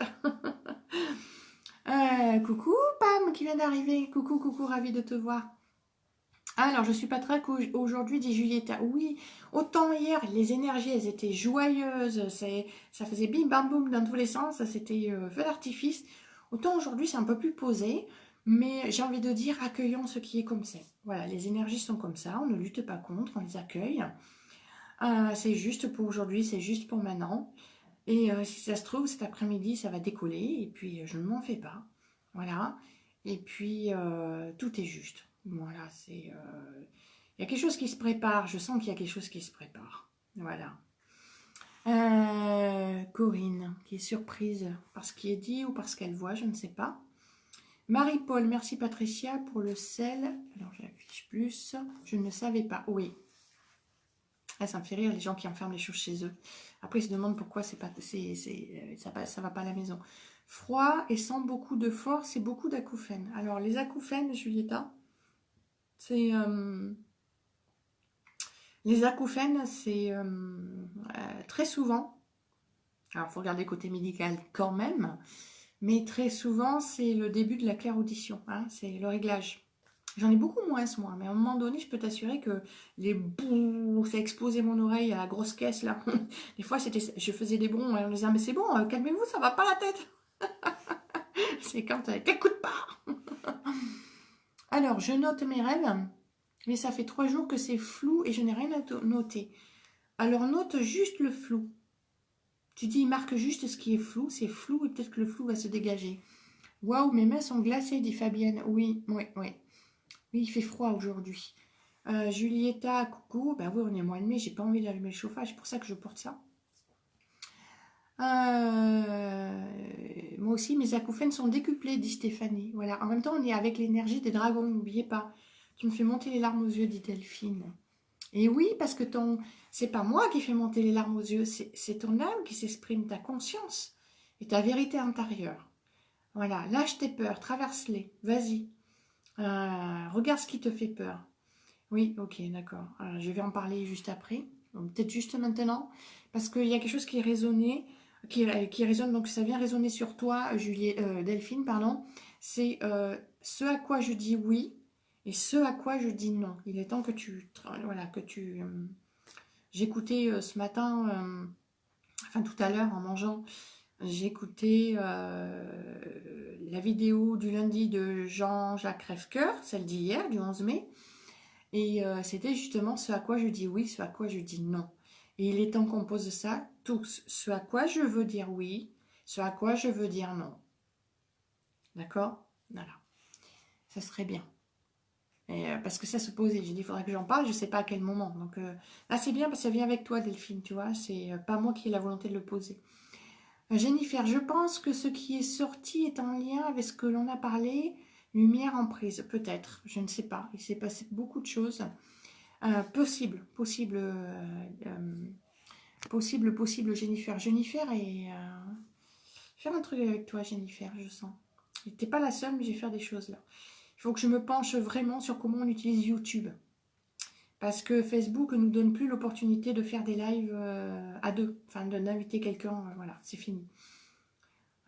Coucou, Pam, qui vient d'arriver. Coucou, coucou, ravie de te voir. Alors, je suis pas très aujourd'hui, dit Julietta. Oui, autant hier, les énergies, elles étaient joyeuses. Ça faisait bim, bam, boum dans tous les sens. C'était feu d'artifice. Autant aujourd'hui, c'est un peu plus posé. Mais j'ai envie de dire, accueillons ce qui est comme c'est. Voilà, les énergies sont comme ça. On ne lutte pas contre, on les accueille. C'est juste pour aujourd'hui, c'est juste pour maintenant. Et si ça se trouve, cet après-midi, ça va décoller. Et puis, je ne m'en fais pas. Voilà. Et puis, tout est juste. Voilà, c'est... Il y a quelque chose qui se prépare. Je sens qu'il y a quelque chose qui se prépare. Voilà. Corinne, qui est surprise par ce qui est dit ou parce qu'elle voit, je ne sais pas. Marie-Paul, merci Patricia pour le sel. Alors, j'affiche plus. Je ne savais pas. Oui. Ah, ça me fait rire les gens qui enferment les choses chez eux. Après, ils se demandent pourquoi ça va pas à la maison. Froid et sans beaucoup de force et beaucoup d'acouphènes. Alors, les acouphènes, Julietta, c'est... les acouphènes, c'est très souvent... Alors, il faut regarder côté médical quand même. Mais très souvent, c'est le début de la clairaudition. Hein, c'est le réglage. J'en ai beaucoup moins, moi, mais à un moment donné, je peux t'assurer que les bouh, ça explosait mon oreille à la grosse caisse, là. Des fois, je faisais des bons, on disait, mais c'est bon, calmez-vous, ça va pas la tête. C'est quand t'écoutes pas. Alors, je note mes rêves, mais ça fait 3 jours que c'est flou et je n'ai rien à noter. Alors, note juste le flou. Tu dis, marque juste ce qui est flou, c'est flou et peut-être que le flou va se dégager. Waouh, mes mains sont glacées, dit Fabienne. Oui, oui, oui. Oui, il fait froid aujourd'hui. Julietta, coucou. Ben oui, on est au mois de mai, j'ai pas envie d'allumer le chauffage, c'est pour ça que je porte ça. Moi aussi, mes acouphènes sont décuplés, dit Stéphanie. Voilà. En même temps, on est avec l'énergie des dragons, n'oubliez pas. Tu me fais monter les larmes aux yeux, dit Delphine. Et oui, parce que c'est pas moi qui fais monter les larmes aux yeux, c'est ton âme qui s'exprime, ta conscience et ta vérité intérieure. Voilà, lâche tes peurs, traverse-les, vas-y. Regarde ce qui te fait peur. Oui, ok, d'accord. Je vais en parler juste après, peut-être juste maintenant, parce qu'il y a quelque chose qui est résonné, qui résonne, donc ça vient résonner sur toi, Delphine, pardon. C'est ce à quoi je dis oui et ce à quoi je dis non. Il est temps que voilà, que tu. J'écoutais ce matin, enfin tout à l'heure en mangeant, j'écoutais la vidéo du lundi de Jean-Jacques Rêvecoeur, celle d'hier, du 11 mai. Et c'était justement ce à quoi je dis oui, ce à quoi je dis non. Et il est temps qu'on pose ça tous. Ce à quoi je veux dire oui, ce à quoi je veux dire non. D'accord? Voilà. Ça serait bien. Et, parce que ça se posait. J'ai dit, il faudrait que j'en parle, je ne sais pas à quel moment. Donc là, c'est bien parce que ça vient avec toi, Delphine, tu vois. C'est pas moi qui ai la volonté de le poser. Jennifer, je pense que ce qui est sorti est en lien avec ce que l'on a parlé. Lumière en prise, peut-être, je ne sais pas. Il s'est passé beaucoup de choses. Possible, Jennifer. Jennifer, et faire un truc avec toi, Jennifer, je sens. T'es pas la seule, mais je vais faire des choses là. Il faut que je me penche vraiment sur comment on utilise YouTube. Parce que Facebook ne nous donne plus l'opportunité de faire des lives à deux. Enfin, d'inviter quelqu'un, voilà, c'est fini.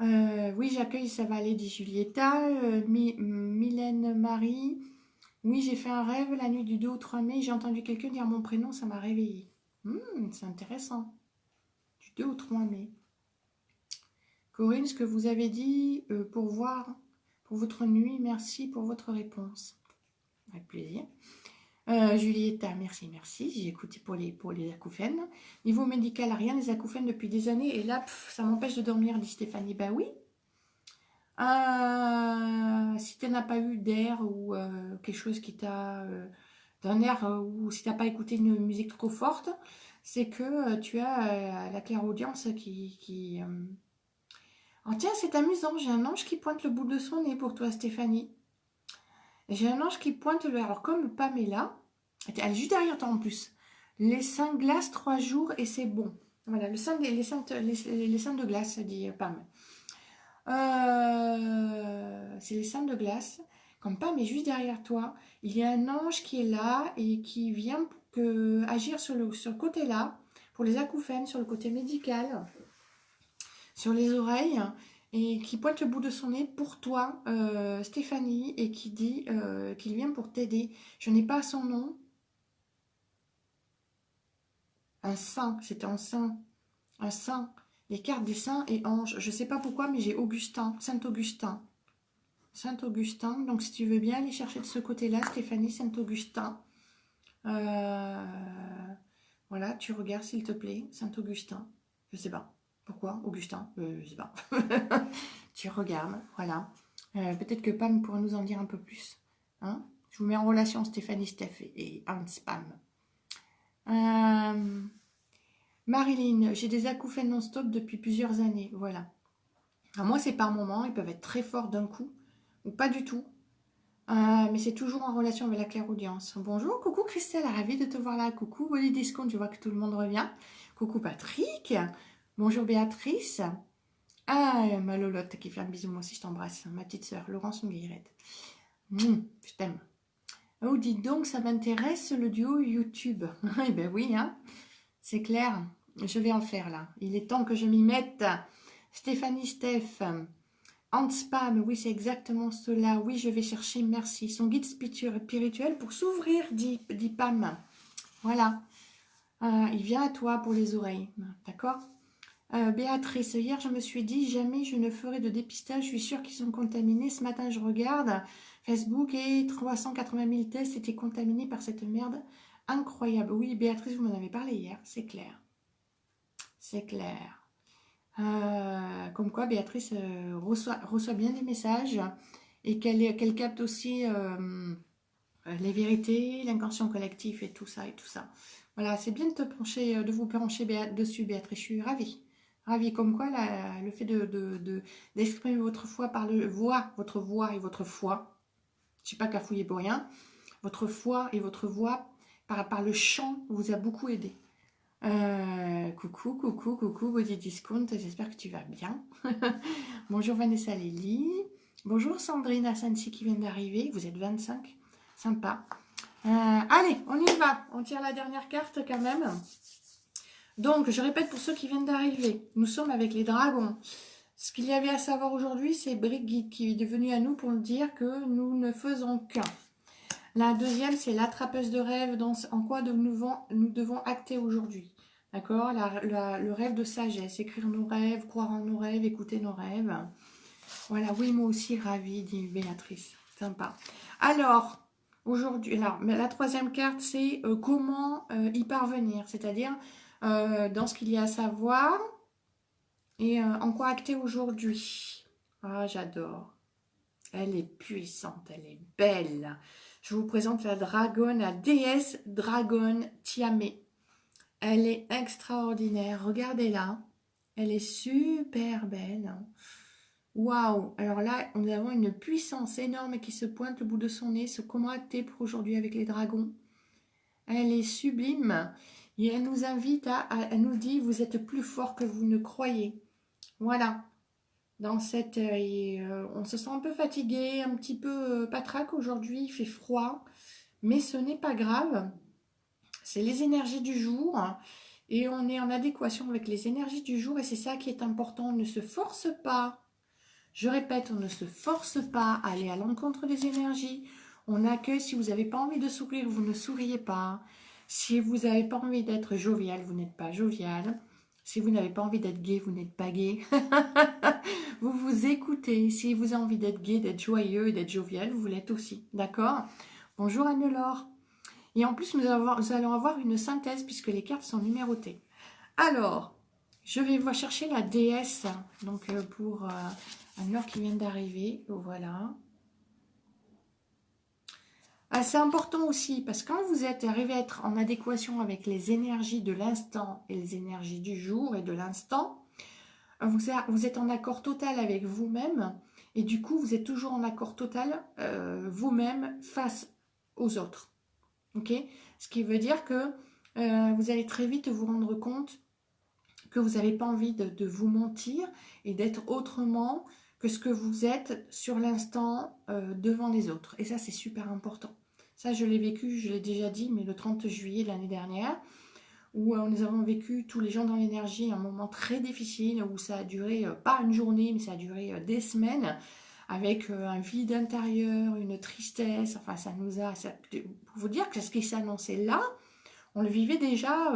Oui, j'accueille, ça va aller, dit Julietta. Mylène Marie. Oui, j'ai fait un rêve la nuit du 2 au 3 mai. J'ai entendu quelqu'un dire mon prénom, ça m'a réveillée. C'est intéressant. Du 2 au 3 mai. Corinne, ce que vous avez dit pour votre nuit, merci pour votre réponse. Avec plaisir. Julietta, merci. J'ai écouté pour les acouphènes. Niveau médical, rien, les acouphènes depuis des années. Et là, ça m'empêche de dormir, dit Stéphanie. Ben oui. Si tu n'as pas eu d'air ou quelque chose qui t'a... d'un air, ou si tu n'as pas écouté une musique trop forte, c'est que tu as la clairaudience qui Oh tiens, c'est amusant, j'ai un ange qui pointe le bout de son nez pour toi, Stéphanie. J'ai un ange qui pointe le... Alors comme Pamela, elle est juste derrière toi en plus. Les seins glacent 3 jours et c'est bon. Voilà, les seins de glace, dit Pam. C'est les seins de glace. Comme Pam est juste derrière toi, il y a un ange qui est là et qui vient agir sur le côté là, pour les acouphènes, sur le côté médical, sur les oreilles, et qui pointe le bout de son nez pour toi, Stéphanie, et qui dit qu'il vient pour t'aider. Je n'ai pas son nom. Un saint, c'était un saint. Un saint. Les cartes des saints et anges. Je ne sais pas pourquoi, mais j'ai Augustin, Saint-Augustin. Saint-Augustin. Donc, si tu veux bien aller chercher de ce côté-là, Stéphanie, Saint-Augustin. Voilà, tu regardes, s'il te plaît. Saint-Augustin. Je ne sais pas. Pourquoi Augustin je ne sais pas. Tu regardes, voilà. Peut-être que Pam pourra nous en dire un peu plus. Hein, je vous mets en relation Stéphanie, Steph et Hans Pam. Marilyn, j'ai des acouphènes non-stop depuis plusieurs années. Voilà. Alors moi, c'est par moments. Ils peuvent être très forts d'un coup ou pas du tout. Mais c'est toujours en relation avec la clairaudience. Bonjour, coucou Christelle, ravie de te voir là. Coucou Wally Discount, je vois que tout le monde revient. Coucou Patrick. Bonjour Béatrice. Ma Lolotte qui fait un bisou, moi aussi je t'embrasse. Ma petite sœur, Laurence Nguirette. Je t'aime. Oh, dis donc, ça m'intéresse le duo YouTube. Eh ben oui, hein. C'est clair. Je vais en faire là. Il est temps que je m'y mette. Stéphanie Steph. Hans Pam, oui, c'est exactement cela. Oui, je vais chercher, merci. Son guide spirituel pour s'ouvrir, dit Pam. Voilà. Il vient à toi pour les oreilles. D'accord? Béatrice, hier, je me suis dit, jamais je ne ferai de dépistage. Je suis sûre qu'ils sont contaminés. Ce matin, je regarde Facebook et 380 000 tests étaient contaminés par cette merde. Incroyable. Oui, Béatrice, vous m'en avez parlé hier. C'est clair. C'est clair. Comme quoi Béatrice reçoit bien des messages et qu'elle capte aussi les vérités, l'inconscient collectif et tout ça et tout ça. Voilà, c'est bien de vous pencher dessus, Béatrice. Je suis ravie. Ravie, comme quoi le fait d'exprimer votre foi par votre voix et votre foi. Je ne suis pas cafouillée pour rien. Votre foi et votre voix par le chant vous a beaucoup aidé. Coucou, Body Discount, j'espère que tu vas bien. Bonjour Vanessa Lely. Bonjour Sandrine Assansi qui vient d'arriver. Vous êtes 25, sympa. Allez, on y va. On tire la dernière carte quand même. Donc, je répète pour ceux qui viennent d'arriver. Nous sommes avec les dragons. Ce qu'il y avait à savoir aujourd'hui, c'est Brigitte qui est devenue à nous pour nous dire que nous ne faisons qu'un. La deuxième, c'est l'attrapeuse de rêve, en quoi nous devons acter aujourd'hui. D'accord, le rêve de sagesse, écrire nos rêves, croire en nos rêves, écouter nos rêves. Voilà, oui, moi aussi, ravie, dit Béatrice. Sympa. Alors, aujourd'hui, la troisième carte, c'est comment y parvenir. C'est-à-dire, dans ce qu'il y a à savoir et en quoi acter aujourd'hui. Ah, j'adore. Elle est puissante, elle est belle. Je vous présente la dragonne, la déesse dragonne Tiamé. Elle est extraordinaire. Regardez-la. Elle est super belle. Waouh! Alors là, nous avons une puissance énorme qui se pointe au bout de son nez. Ce comment acter pour aujourd'hui avec les dragons. Elle est sublime. Et elle nous invite elle nous dit, vous êtes plus fort que vous ne croyez. Voilà. Dans cette, on se sent un peu fatigué, un petit peu patraque aujourd'hui. Il fait froid, mais ce n'est pas grave. C'est les énergies du jour. Et on est en adéquation avec les énergies du jour. Et c'est ça qui est important. On ne se force pas. Je répète, on ne se force pas à aller à l'encontre des énergies. On accueille, si vous n'avez pas envie de sourire, vous ne souriez pas. Si vous n'avez pas envie d'être jovial, vous n'êtes pas jovial. Si vous n'avez pas envie d'être gai, vous n'êtes pas gai. Vous vous écoutez. Si vous avez envie d'être gai, d'être joyeux et d'être jovial, vous l'êtes aussi. D'accord? Bonjour Anne-Laure. Et en plus, nous allons avoir une synthèse puisque les cartes sont numérotées. Alors, je vais voir chercher la déesse. Donc, pour Anne-Laure qui vient d'arriver. Voilà. Ah, c'est important aussi parce que quand vous êtes arrivé à être en adéquation avec les énergies de l'instant et les énergies du jour et de l'instant, vous êtes en accord total avec vous-même et du coup, vous êtes toujours en accord total vous-même face aux autres. Ok? Ce qui veut dire que vous allez très vite vous rendre compte que vous n'avez pas envie de vous mentir et d'être autrement que ce que vous êtes sur l'instant devant les autres. Et ça, c'est super important. Ça, je l'ai vécu, je l'ai déjà dit, mais le 30 juillet de l'année dernière, où nous avons vécu tous les gens dans l'énergie, un moment très difficile, où ça a duré, pas une journée, mais ça a duré des semaines, avec un vide intérieur, une tristesse, enfin ça nous a... pour vous dire que ce qui s'annonçait là, on le vivait déjà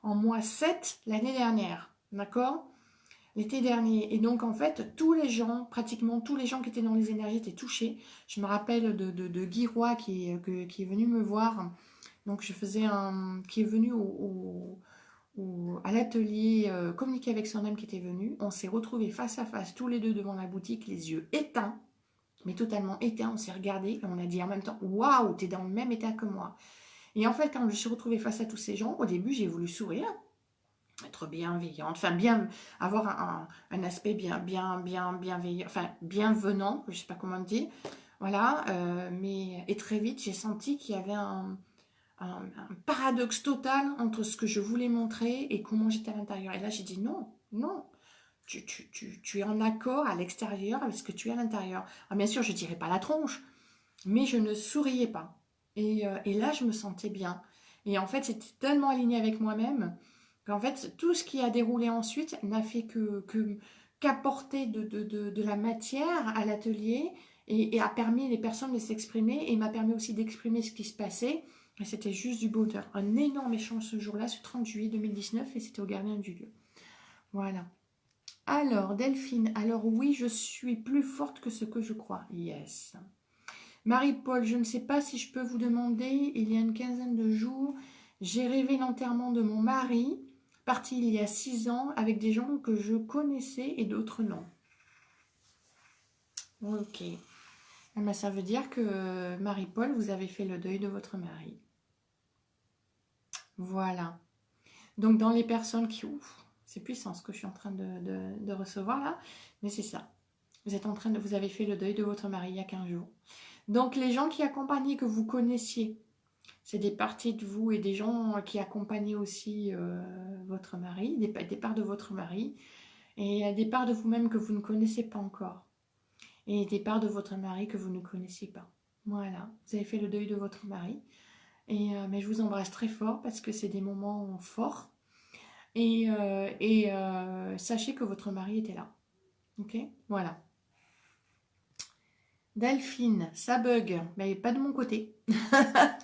en mois 7 l'année dernière, d'accord? L'été dernier. Et donc, en fait, tous les gens, pratiquement tous les gens qui étaient dans les énergies étaient touchés. Je me rappelle de Guy Roy qui est venu me voir. Donc, qui est venu à l'atelier communiquer avec son âme qui était venu. On s'est retrouvés face à face, tous les deux devant la boutique, les yeux éteints, mais totalement éteints. On s'est regardés et on a dit en même temps, waouh, t'es dans le même état que moi. Et en fait, quand je me suis retrouvée face à tous ces gens, au début, j'ai voulu sourire, être bienveillante, enfin bien avoir un aspect bienveillant, enfin bienvenant, je sais pas comment dire, voilà. Et très vite, j'ai senti qu'il y avait un paradoxe total entre ce que je voulais montrer et comment j'étais à l'intérieur. Et là, j'ai dit non, non. Tu es en accord à l'extérieur avec ce que tu es à l'intérieur. Alors, bien sûr, je ne dirais pas la tronche, mais je ne souriais pas. Et là, je me sentais bien. Et en fait, c'était tellement aligné avec moi-même qu'en fait, tout ce qui a déroulé ensuite n'a fait qu'apporter de la matière à l'atelier et a permis les personnes de s'exprimer et m'a permis aussi d'exprimer ce qui se passait. Et c'était juste du bonheur. Un énorme échange ce jour-là, ce 30 juillet 2019, et c'était au gardien du lieu. Voilà. Alors, Delphine, alors oui, je suis plus forte que ce que je crois. Yes. Marie-Paul, je ne sais pas si je peux vous demander, il y a une quinzaine de jours, j'ai rêvé l'enterrement de mon mari, parti il y a 6 ans, avec des gens que je connaissais et d'autres non. Ok. Eh ben, ça veut dire que Marie-Paul, vous avez fait le deuil de votre mari. Voilà. Donc dans les personnes qui... Ouf, c'est puissant ce que je suis en train de recevoir là, mais c'est ça. Vous avez fait le deuil de votre mari il y a 15 jours. Donc les gens qui accompagnaient, que vous connaissiez, c'est des parties de vous et des gens qui accompagnaient aussi votre mari, des parts de votre mari, et des parts de vous-même que vous ne connaissez pas encore, et des parts de votre mari que vous ne connaissiez pas. Voilà, vous avez fait le deuil de votre mari, mais je vous embrasse très fort parce que c'est des moments forts, sachez que votre mari était là. Ok, voilà. Delphine, ça bug, mais pas de mon côté.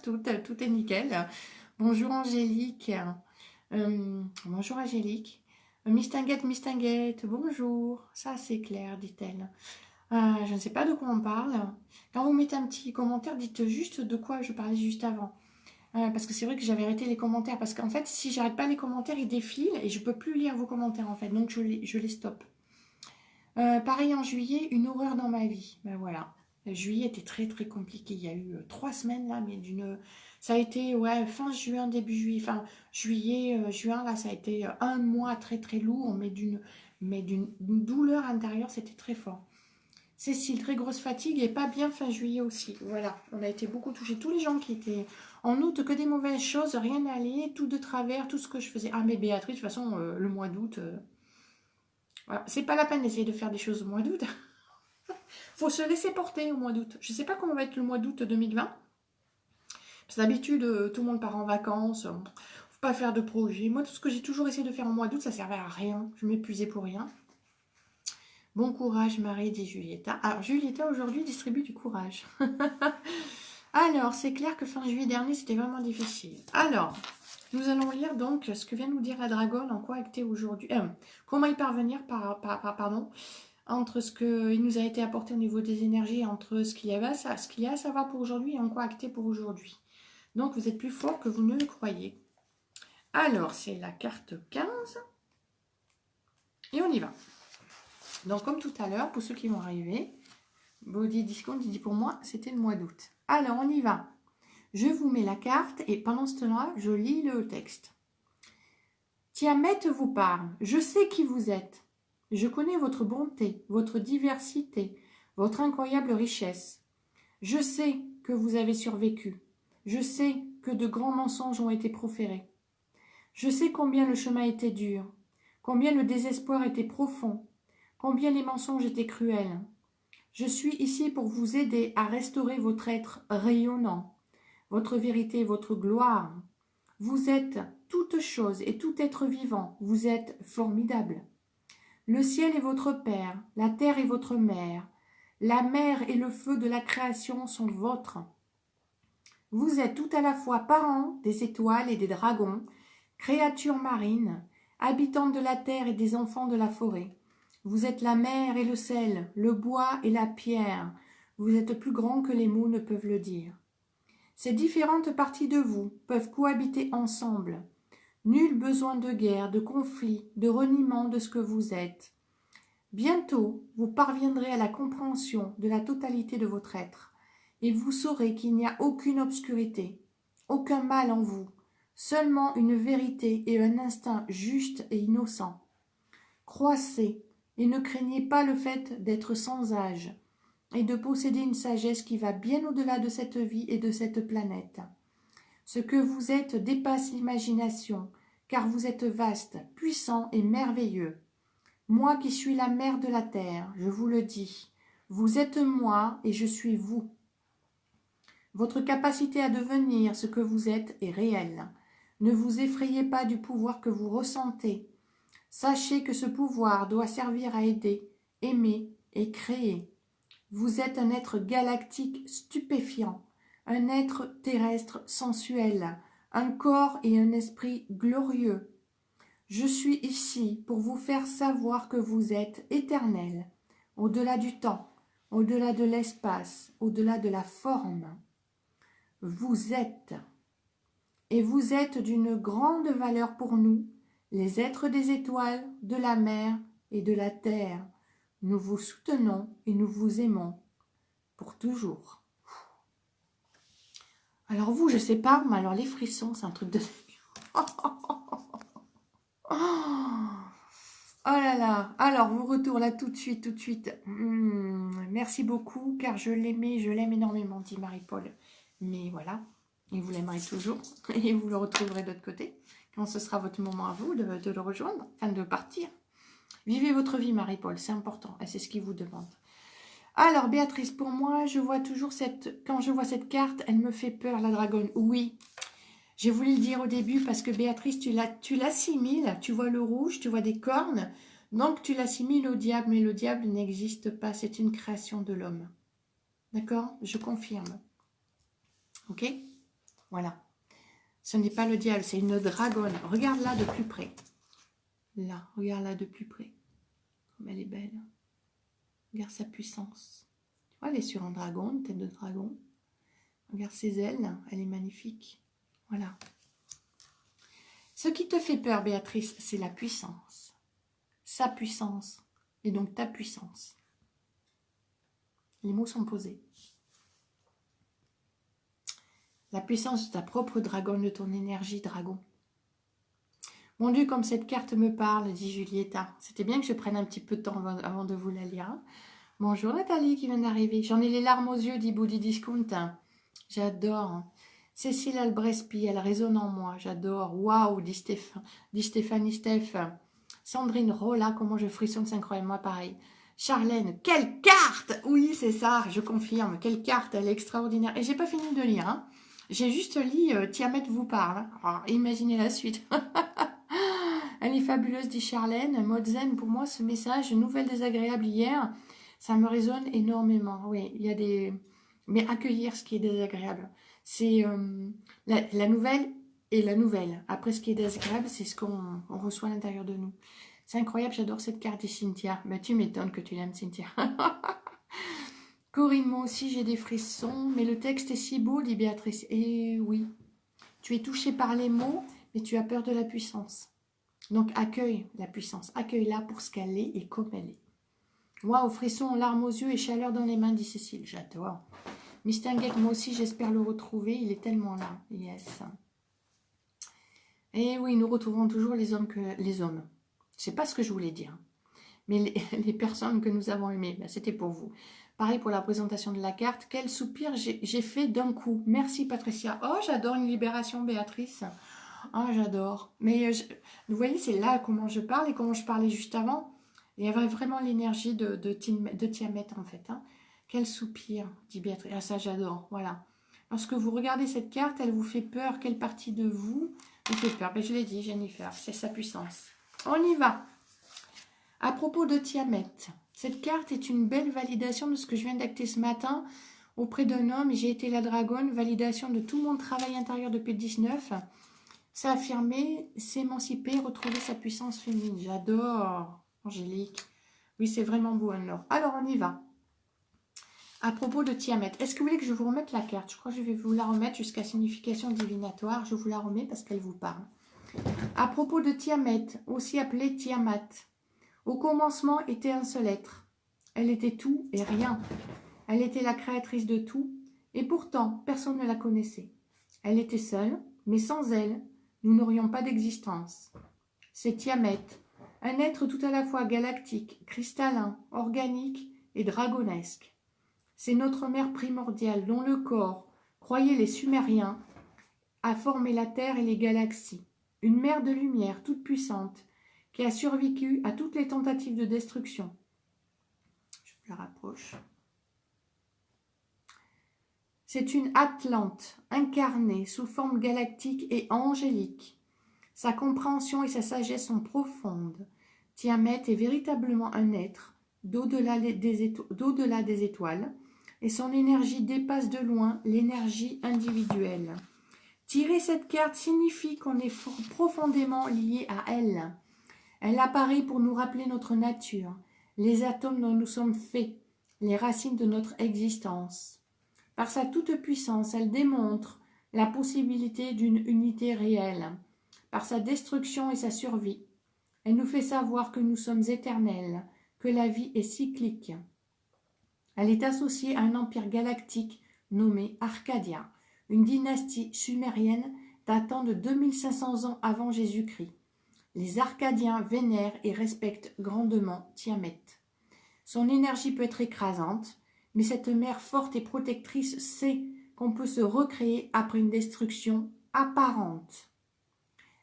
tout est nickel. Bonjour Angélique. Bonjour Angélique. Mistinguette, bonjour. Ça c'est clair, dit-elle. Je ne sais pas de quoi on parle. Quand vous mettez un petit commentaire, dites juste de quoi je parlais juste avant. Parce que c'est vrai que j'avais arrêté les commentaires. Parce qu'en fait, si j'arrête pas les commentaires, ils défilent et je peux plus lire vos commentaires en fait. Donc je les stoppe. Pareil en juillet, une horreur dans ma vie. Ben voilà. Juillet était très très compliqué. Il y a eu 3 semaines là, mais ça a été ouais, fin juin, début juillet, enfin juillet, juin, là, ça a été un mois très très lourd, mais d'une douleur intérieure, c'était très fort. Cécile, très grosse fatigue et pas bien fin juillet aussi. Voilà, on a été beaucoup touchés. Tous les gens qui étaient en août, que des mauvaises choses, rien n'allait, tout de travers, tout ce que je faisais. Ah, mais Béatrice, de toute façon, le mois d'août, voilà. C'est pas la peine d'essayer de faire des choses au mois d'août. Faut se laisser porter au mois d'août. Je sais pas comment va être le mois d'août 2020. Parce d'habitude, tout le monde part en vacances. Faut pas faire de projet. Moi, tout ce que j'ai toujours essayé de faire au mois d'août, ça servait à rien. Je m'épuisais pour rien. Bon courage, Marie, dit Julietta. Alors, Julietta, aujourd'hui, distribue du courage. Alors, c'est clair que fin juillet dernier, c'était vraiment difficile. Alors, nous allons lire donc ce que vient nous dire la dragonne, en quoi acter aujourd'hui. Comment y parvenir, pardon, entre ce qui nous a été apporté au niveau des énergies, entre ce qu'il y a à savoir pour aujourd'hui et en quoi acter pour aujourd'hui. Donc, vous êtes plus fort que vous ne le croyez. Alors, c'est la carte 15. Et on y va. Donc, comme tout à l'heure, pour ceux qui vont arriver, Body Discount, dit pour moi, c'était le mois d'août. Alors, on y va. Je vous mets la carte et pendant ce temps-là, je lis le texte. Tiamet vous parle. Je sais qui vous êtes. Je connais votre bonté, votre diversité, votre incroyable richesse. Je sais que vous avez survécu. Je sais que de grands mensonges ont été proférés. Je sais combien le chemin était dur, combien le désespoir était profond, combien les mensonges étaient cruels. Je suis ici pour vous aider à restaurer votre être rayonnant, votre vérité, votre gloire. Vous êtes toute chose et tout être vivant. Vous êtes formidable. Le ciel est votre père, la terre est votre mère. La mer et le feu de la création sont vôtres. Vous êtes tout à la fois parents des étoiles et des dragons, créatures marines, habitantes de la terre et des enfants de la forêt. Vous êtes la mer et le sel, le bois et la pierre. Vous êtes plus grands que les mots ne peuvent le dire. Ces différentes parties de vous peuvent cohabiter ensemble. Nul besoin de guerre, de conflit, de reniement de ce que vous êtes. Bientôt, vous parviendrez à la compréhension de la totalité de votre être, et vous saurez qu'il n'y a aucune obscurité, aucun mal en vous, seulement une vérité et un instinct juste et innocent. Croissez et ne craignez pas le fait d'être sans âge et de posséder une sagesse qui va bien au-delà de cette vie et de cette planète. Ce que vous êtes dépasse l'imagination, car vous êtes vaste, puissant et merveilleux. Moi qui suis la mère de la terre, je vous le dis, vous êtes moi et je suis vous. Votre capacité à devenir ce que vous êtes est réelle. Ne vous effrayez pas du pouvoir que vous ressentez. Sachez que ce pouvoir doit servir à aider, aimer et créer. Vous êtes un être galactique stupéfiant, un être terrestre sensuel, un corps et un esprit glorieux. Je suis ici pour vous faire savoir que vous êtes éternel, au-delà du temps, au-delà de l'espace, au-delà de la forme. Vous êtes, et vous êtes d'une grande valeur pour nous, les êtres des étoiles, de la mer et de la terre. Nous vous soutenons et nous vous aimons pour toujours. Alors vous, je sais pas, mais alors les frissons, c'est un truc de... Oh là là. Alors, mon retour là tout de suite, tout de suite. Merci beaucoup, car je l'aime énormément, dit Marie-Paul. Mais voilà, et vous l'aimerez toujours, et vous le retrouverez de l'autre côté, quand ce sera votre moment à vous de le rejoindre, enfin de partir. Vivez votre vie, Marie-Paul, c'est important, et c'est ce qu'il vous demande. Alors, Béatrice, pour moi, je vois toujours quand je vois cette carte, elle me fait peur, la dragonne. Oui, j'ai voulu le dire au début parce que Béatrice, tu l'assimiles, tu vois le rouge, tu vois des cornes, donc tu l'assimiles au diable, mais le diable n'existe pas, c'est une création de l'homme. D'accord? Je confirme. Ok? Voilà. Ce n'est pas le diable, c'est une dragonne. Regarde-la de plus près. Là, regarde-la de plus près. Comme elle est belle. Regarde sa puissance. Tu vois, elle est sur un dragon, une tête de dragon. Regarde ses ailes, elle est magnifique. Voilà. Ce qui te fait peur, Béatrice, c'est la puissance. Sa puissance. Et donc ta puissance. Les mots sont posés. La puissance de ta propre dragonne, de ton énergie, dragon. Mon Dieu, comme cette carte me parle, dit Julietta. C'était bien que je prenne un petit peu de temps avant de vous la lire. Hein. Bonjour Nathalie qui vient d'arriver. J'en ai les larmes aux yeux, dit Bouddhi Discount. J'adore. Cécile Albrespi, elle résonne en moi. J'adore. Waouh, dit Stéphanie Steph. Sandrine Rolla, comment je frissonne, c'est incroyable. Moi, pareil. Charlène, quelle carte! Oui, c'est ça, je confirme. Quelle carte, elle est extraordinaire. Et j'ai pas fini de lire. Hein. J'ai juste lu Tiamat vous parle. Alors, imaginez la suite. Elle est fabuleuse, dit Charlène. Mode zen, pour moi, ce message, nouvelle désagréable hier, ça me résonne énormément. Oui, il y a des... Mais accueillir ce qui est désagréable. C'est la nouvelle et la nouvelle. Après, ce qui est désagréable, c'est ce qu'on reçoit à l'intérieur de nous. C'est incroyable, j'adore cette carte de Cynthia. Bah, tu m'étonnes que tu l'aimes, Cynthia. Corinne, moi aussi, j'ai des frissons, mais le texte est si beau, dit Béatrice. Et oui, tu es touchée par les mots, mais tu as peur de la puissance. Donc, accueille la puissance. Accueille-la pour ce qu'elle est et comme elle est. Waouh, frisson, larmes aux yeux et chaleur dans les mains, dit Cécile. J'adore. Mistinguet, moi aussi, j'espère le retrouver. Il est tellement là. Yes. Et oui, nous retrouvons toujours les hommes que les hommes. C'est pas ce que je voulais dire. Mais les personnes que nous avons aimées, ben, c'était pour vous. Pareil pour la présentation de la carte. Quel soupir j'ai fait d'un coup. Merci Patricia. Oh, j'adore une libération, Béatrice. Ah, j'adore. Mais vous voyez, c'est là comment je parle et comment je parlais juste avant. Il y avait vraiment l'énergie de Tiamat, en fait. Hein. Quel soupir, dit Béatrice. Ah, ça, j'adore. Voilà. Lorsque vous regardez cette carte, elle vous fait peur. Quelle partie de vous vous fait peur? Ben, je l'ai dit, Jennifer. C'est sa puissance. On y va. À propos de Tiamat, cette carte est une belle validation de ce que je viens d'acter ce matin auprès d'un homme. J'ai été la dragonne. Validation de tout mon travail intérieur depuis le 19. S'affirmer, s'émanciper, retrouver sa puissance féminine. J'adore, Angélique. Oui, c'est vraiment beau, alors. Alors, on y va. À propos de Tiamat, est-ce que vous voulez que je vous remette la carte? Je crois que je vais vous la remettre jusqu'à signification divinatoire. Je vous la remets parce qu'elle vous parle. À propos de Tiamat, aussi appelée Tiamat, au commencement était un seul être. Elle était tout et rien. Elle était la créatrice de tout, et pourtant, personne ne la connaissait. Elle était seule, mais sans elle, nous n'aurions pas d'existence. C'est Tiamat, un être tout à la fois galactique, cristallin, organique et dragonesque. C'est notre mère primordiale dont le corps, croyaient les Sumériens, a formé la Terre et les galaxies. Une mère de lumière toute puissante qui a survécu à toutes les tentatives de destruction. Je la rapproche. C'est une Atlante incarnée sous forme galactique et angélique. Sa compréhension et sa sagesse sont profondes. Tiamat est véritablement un être d'au-delà des étoiles et son énergie dépasse de loin l'énergie individuelle. Tirer cette carte signifie qu'on est profondément lié à elle. Elle apparaît pour nous rappeler notre nature, les atomes dont nous sommes faits, les racines de notre existence. Par sa toute-puissance, elle démontre la possibilité d'une unité réelle. Par sa destruction et sa survie, elle nous fait savoir que nous sommes éternels, que la vie est cyclique. Elle est associée à un empire galactique nommé Arcadia, une dynastie sumérienne datant de 2500 ans avant Jésus-Christ. Les Arcadiens vénèrent et respectent grandement Tiamat. Son énergie peut être écrasante, mais cette mère forte et protectrice sait qu'on peut se recréer après une destruction apparente.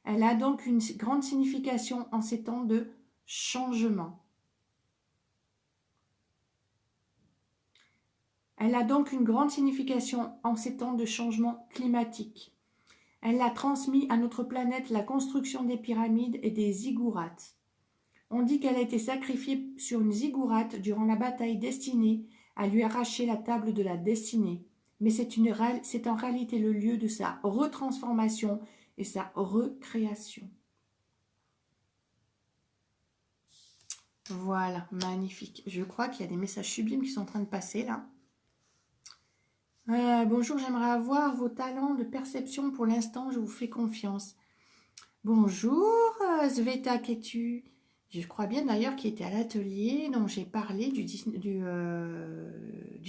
Elle a donc une grande signification en ces temps de changement. Elle a donc une grande signification en ces temps de changement climatique. Elle a transmis à notre planète la construction des pyramides et des ziggourats. On dit qu'elle a été sacrifiée sur une ziggourate durant la bataille destinée à lui arracher la table de la destinée. Mais c'est en réalité le lieu de sa retransformation et sa recréation. Voilà, magnifique. Je crois qu'il y a des messages sublimes qui sont en train de passer là. Bonjour, j'aimerais avoir vos talents de perception. Pour l'instant, je vous fais confiance. Bonjour, Sveta Ketu. Je crois bien d'ailleurs qu'il était à l'atelier dont j'ai parlé du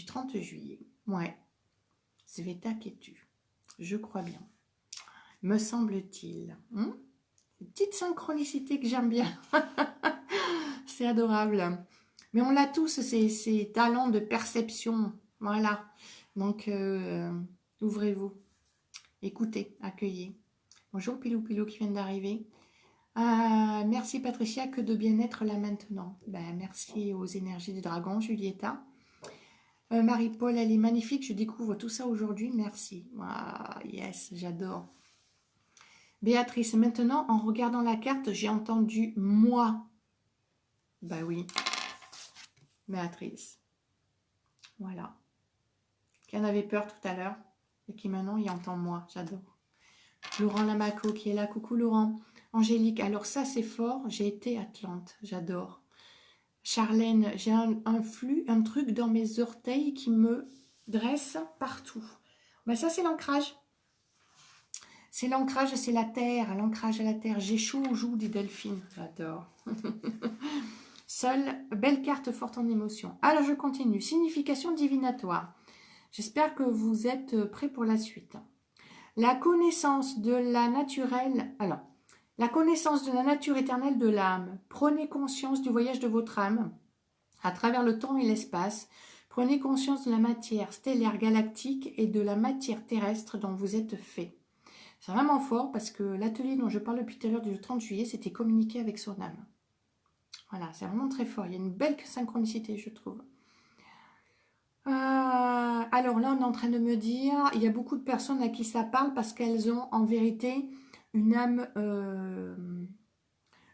30 juillet. Ouais, Sveta Ketu. Je crois bien. Me semble-t-il. Une petite synchronicité que j'aime bien. C'est adorable. Mais on l'a tous, ces talents de perception. Voilà. Donc, ouvrez-vous. Écoutez, accueillez. Bonjour Pilou Pilou qui vient d'arriver. Merci Patricia, que de bien-être là maintenant. Ben, merci aux énergies du dragon, Julietta. Marie-Paul, elle est magnifique, je découvre tout ça aujourd'hui, merci. Yes, j'adore. Béatrice, maintenant, en regardant la carte, j'ai entendu « moi ». Ben oui, Béatrice. Voilà. Qui en avait peur tout à l'heure et qui maintenant, il entend « moi », j'adore. Laurent Lamaco qui est là, coucou Laurent. Angélique, alors ça c'est fort, j'ai été Atlante, j'adore. Charlène, j'ai un flux, un truc dans mes orteils qui me dresse partout. Ben ça c'est l'ancrage. C'est l'ancrage, c'est la terre, l'ancrage à la terre. J'ai chaud aux joues, dit Delphine. J'adore. Seule, belle carte forte en émotion. Alors je continue. Signification divinatoire. J'espère que vous êtes prêts pour la suite. La connaissance de la naturelle. Alors, la connaissance de la nature éternelle de l'âme. Prenez conscience du voyage de votre âme à travers le temps et l'espace. Prenez conscience de la matière stellaire galactique et de la matière terrestre dont vous êtes fait. C'est vraiment fort parce que l'atelier dont je parle depuis tout à l'heure du 30 juillet, c'était communiquer avec son âme. Voilà, c'est vraiment très fort. Il y a une belle synchronicité, je trouve. Alors là, on est en train de me dire, il y a beaucoup de personnes à qui ça parle parce qu'elles ont en vérité une âme,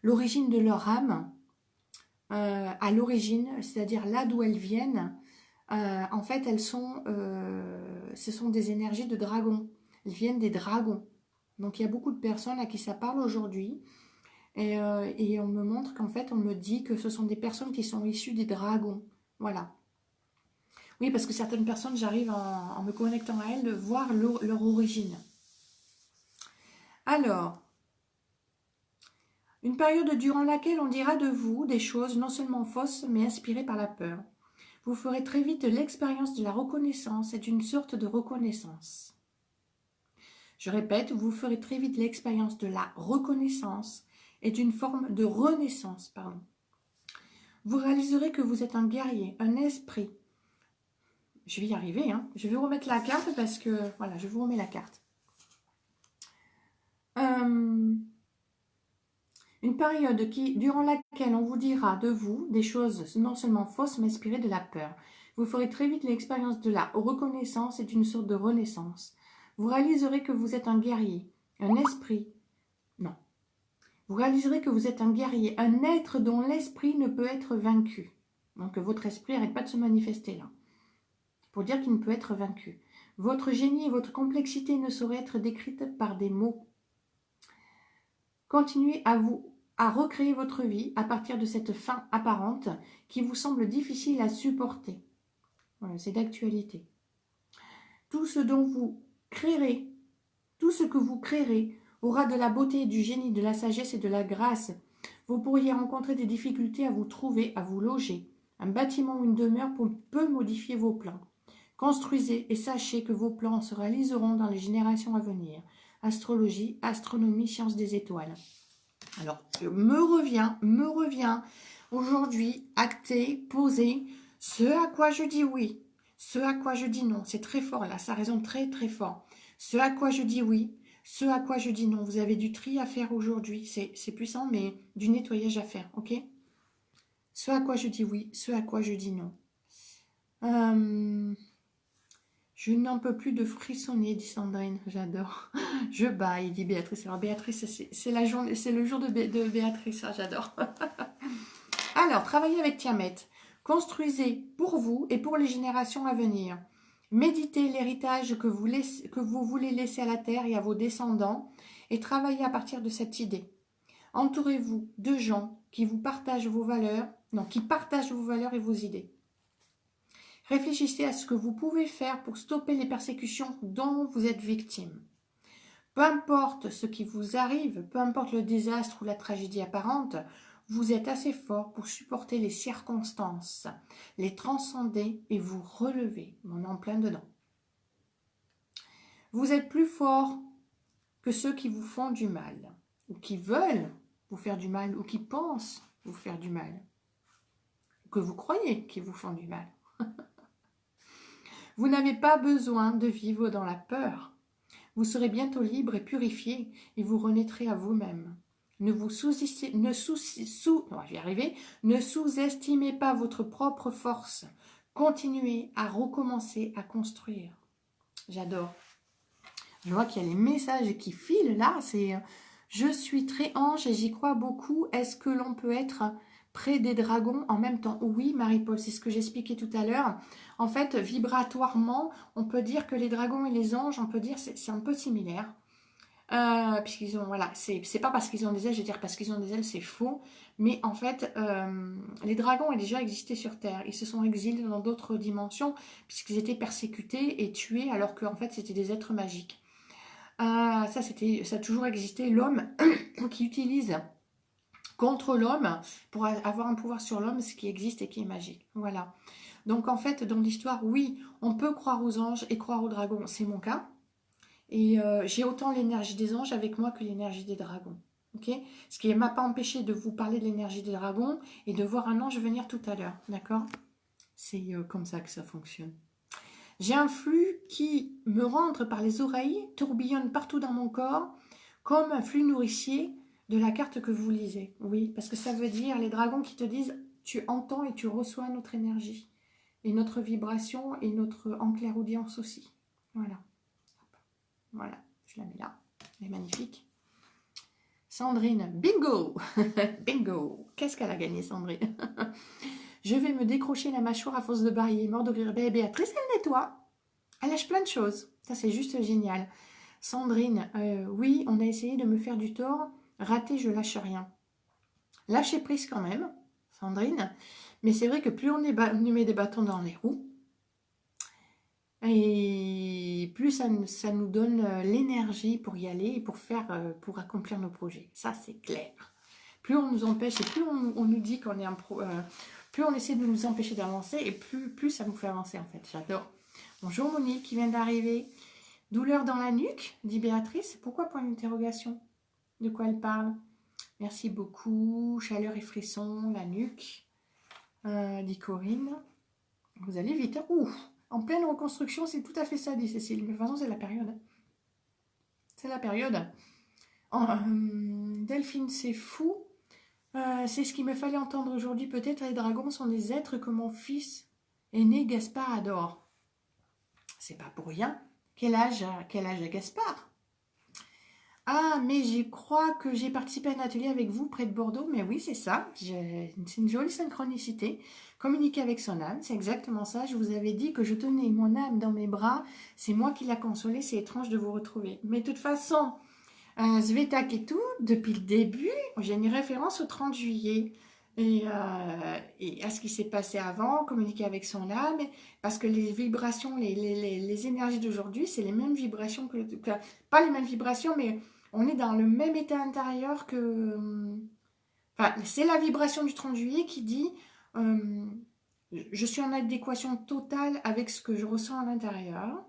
l'origine de leur âme, à l'origine, c'est-à-dire là d'où elles viennent. En fait, ce sont des énergies de dragons. Elles viennent des dragons. Donc il y a beaucoup de personnes à qui ça parle aujourd'hui. Et on me montre qu'en fait, on me dit que ce sont des personnes qui sont issues des dragons. Voilà. Oui, parce que certaines personnes, j'arrive en me connectant à elles, de voir leur origine. Alors, une période durant laquelle on dira de vous des choses non seulement fausses, mais inspirées par la peur. Vous ferez très vite l'expérience de la reconnaissance et d'une sorte de reconnaissance. Je répète, vous ferez très vite l'expérience de la reconnaissance et d'une forme de renaissance, pardon. Vous réaliserez que vous êtes un guerrier, un esprit. Je vais y arriver, hein. Je vais vous remettre la carte parce que, voilà, je vous remets la carte. Une période durant laquelle on vous dira de vous des choses non seulement fausses, mais inspirées de la peur. Vous ferez très vite l'expérience de la reconnaissance et d'une sorte de renaissance. Vous réaliserez que vous êtes un guerrier, un esprit. Non. Vous réaliserez que vous êtes un guerrier, un être dont l'esprit ne peut être vaincu. Donc votre esprit n'arrête pas de se manifester là. Pour dire qu'il ne peut être vaincu. Votre génie et votre complexité ne sauraient être décrites par des mots. Continuez à recréer votre vie à partir de cette fin apparente qui vous semble difficile à supporter. Voilà, c'est d'actualité. Tout ce dont vous créerez, tout ce que vous créerez aura de la beauté, du génie, de la sagesse et de la grâce. Vous pourriez rencontrer des difficultés à vous trouver, à vous loger. Un bâtiment ou une demeure peut modifier vos plans. Construisez et sachez que vos plans se réaliseront dans les générations à venir. Astrologie, astronomie, sciences des étoiles. Alors, me revient aujourd'hui, acté, posé, ce à quoi je dis oui, ce à quoi je dis non. C'est très fort là, ça résonne très très fort. Ce à quoi je dis oui, ce à quoi je dis non. Vous avez du tri à faire aujourd'hui, c'est puissant, mais du nettoyage à faire, ok? Ce à quoi je dis oui, ce à quoi je dis non. Je n'en peux plus de frissonner, dit Sandrine, j'adore. Je baille, dit Béatrice. Alors Béatrice, c'est le jour de Béatrice, j'adore. Alors, travaillez avec Tiamet. Construisez pour vous et pour les générations à venir. Méditez l'héritage que vous voulez laisser à la terre et à vos descendants et travaillez à partir de cette idée. Entourez-vous de gens qui partagent vos valeurs et vos idées. Réfléchissez à ce que vous pouvez faire pour stopper les persécutions dont vous êtes victime. Peu importe ce qui vous arrive, peu importe le désastre ou la tragédie apparente, vous êtes assez fort pour supporter les circonstances, les transcender et vous relever. On est en plein dedans. Vous êtes plus fort que ceux qui vous font du mal, ou qui veulent vous faire du mal, ou qui pensent vous faire du mal, que vous croyez qu'ils vous font du mal. Vous n'avez pas besoin de vivre dans la peur. Vous serez bientôt libre et purifié, et vous renaîtrez à vous-même. Ne vous ne sous-estimez pas votre propre force. Continuez à recommencer à construire. J'adore. Je vois qu'il y a les messages qui filent là. C'est je suis très ange et j'y crois beaucoup. Est-ce que l'on peut être près des dragons en même temps? Oui, Marie-Paul, c'est ce que j'expliquais tout à l'heure. En fait, vibratoirement, on peut dire que les dragons et les anges, on peut dire c'est un peu similaire. Puisqu'ils ont, voilà, c'est pas parce qu'ils ont des ailes, je veux dire parce qu'ils ont des ailes, c'est faux. Mais en fait, les dragons ont déjà existé sur Terre. Ils se sont exilés dans d'autres dimensions puisqu'ils étaient persécutés et tués alors qu'en fait c'était des êtres magiques. Ça a toujours existé. L'homme qui utilise contre l'homme pour avoir un pouvoir sur l'homme, ce qui existe et qui est magique. Voilà. Donc en fait, dans l'histoire, oui, on peut croire aux anges et croire aux dragons. C'est mon cas. Et j'ai autant l'énergie des anges avec moi que l'énergie des dragons. Okay, ce qui ne m'a pas empêché de vous parler de l'énergie des dragons et de voir un ange venir tout à l'heure. D'accord? C'est comme ça que ça fonctionne. J'ai un flux qui me rentre par les oreilles, tourbillonne partout dans mon corps, comme un flux nourricier de la carte que vous lisez. Oui, parce que ça veut dire les dragons qui te disent tu entends et tu reçois notre énergie, et notre vibration et notre clairaudience aussi. Voilà. Voilà, je la mets là. Elle est magnifique. Sandrine, bingo. Bingo. Qu'est-ce qu'elle a gagné, Sandrine? Je vais me décrocher la mâchoire à force de bailler. Mort de rire. Béatrice, elle nettoie. Elle lâche plein de choses. Ça, c'est juste génial. Sandrine, oui, on a essayé de me faire du tort. Raté, je lâche rien. Lâchez prise quand même, Sandrine. Mais c'est vrai que plus on met des bâtons dans les roues, et plus ça nous donne l'énergie pour y aller et pour accomplir nos projets. Ça, c'est clair. Plus on nous empêche et plus on nous dit qu'on est plus on essaie de nous empêcher d'avancer et plus ça nous fait avancer en fait. J'adore. Bonjour Monique qui vient d'arriver. Douleur dans la nuque, dit Béatrice. Pourquoi point d'interrogation? De quoi elle parle? Merci beaucoup. Chaleur et frisson, la nuque, dit Corinne. Vous allez vite. Hein? Ouf. En pleine reconstruction, c'est tout à fait ça, dit Cécile. Mais de toute façon, c'est la période. Hein. C'est la période. Delphine, c'est fou. C'est ce qu'il me fallait entendre aujourd'hui. Peut-être les dragons sont des êtres que mon fils aîné Gaspard adore. C'est pas pour rien. Quel âge a Gaspard? Ah, mais je crois que j'ai participé à un atelier avec vous près de Bordeaux. Mais oui, c'est ça. C'est une jolie synchronicité. Communiquer avec son âme, c'est exactement ça. Je vous avais dit que je tenais mon âme dans mes bras. C'est moi qui l'a consolée. C'est étrange de vous retrouver. Mais de toute façon, Svetak et tout, depuis le début, j'ai une référence au 30 juillet. Et à ce qui s'est passé avant, communiquer avec son âme. Parce que les vibrations, les énergies d'aujourd'hui, c'est les mêmes vibrations pas les mêmes vibrations, mais on est dans le même état intérieur que... Enfin, c'est la vibration du 30 juillet qui dit je suis en adéquation totale avec ce que je ressens à l'intérieur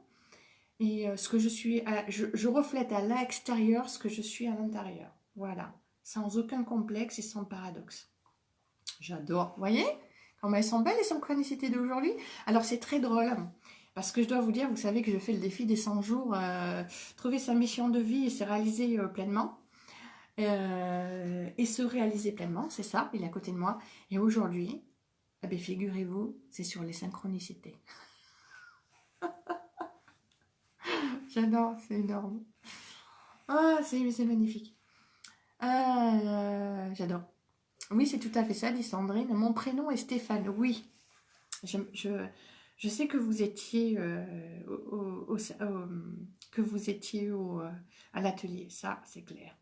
et ce que je suis... je reflète à l'extérieur ce que je suis à l'intérieur. Voilà. Sans aucun complexe et sans paradoxe. J'adore. Vous voyez comment elles sont belles les synchronicités d'aujourd'hui? Alors, c'est très drôle. Parce que je dois vous dire, vous savez que je fais le défi des 100 jours, trouver sa mission de vie et se réaliser pleinement. Et se réaliser pleinement, c'est ça, il est à côté de moi. Et aujourd'hui, eh bien, figurez-vous, c'est sur les synchronicités. J'adore, c'est énorme. Ah, c'est magnifique. J'adore. Oui, c'est tout à fait ça, dit Sandrine. Mon prénom est Stéphane, oui. Je sais que vous étiez, à l'atelier, ça c'est clair.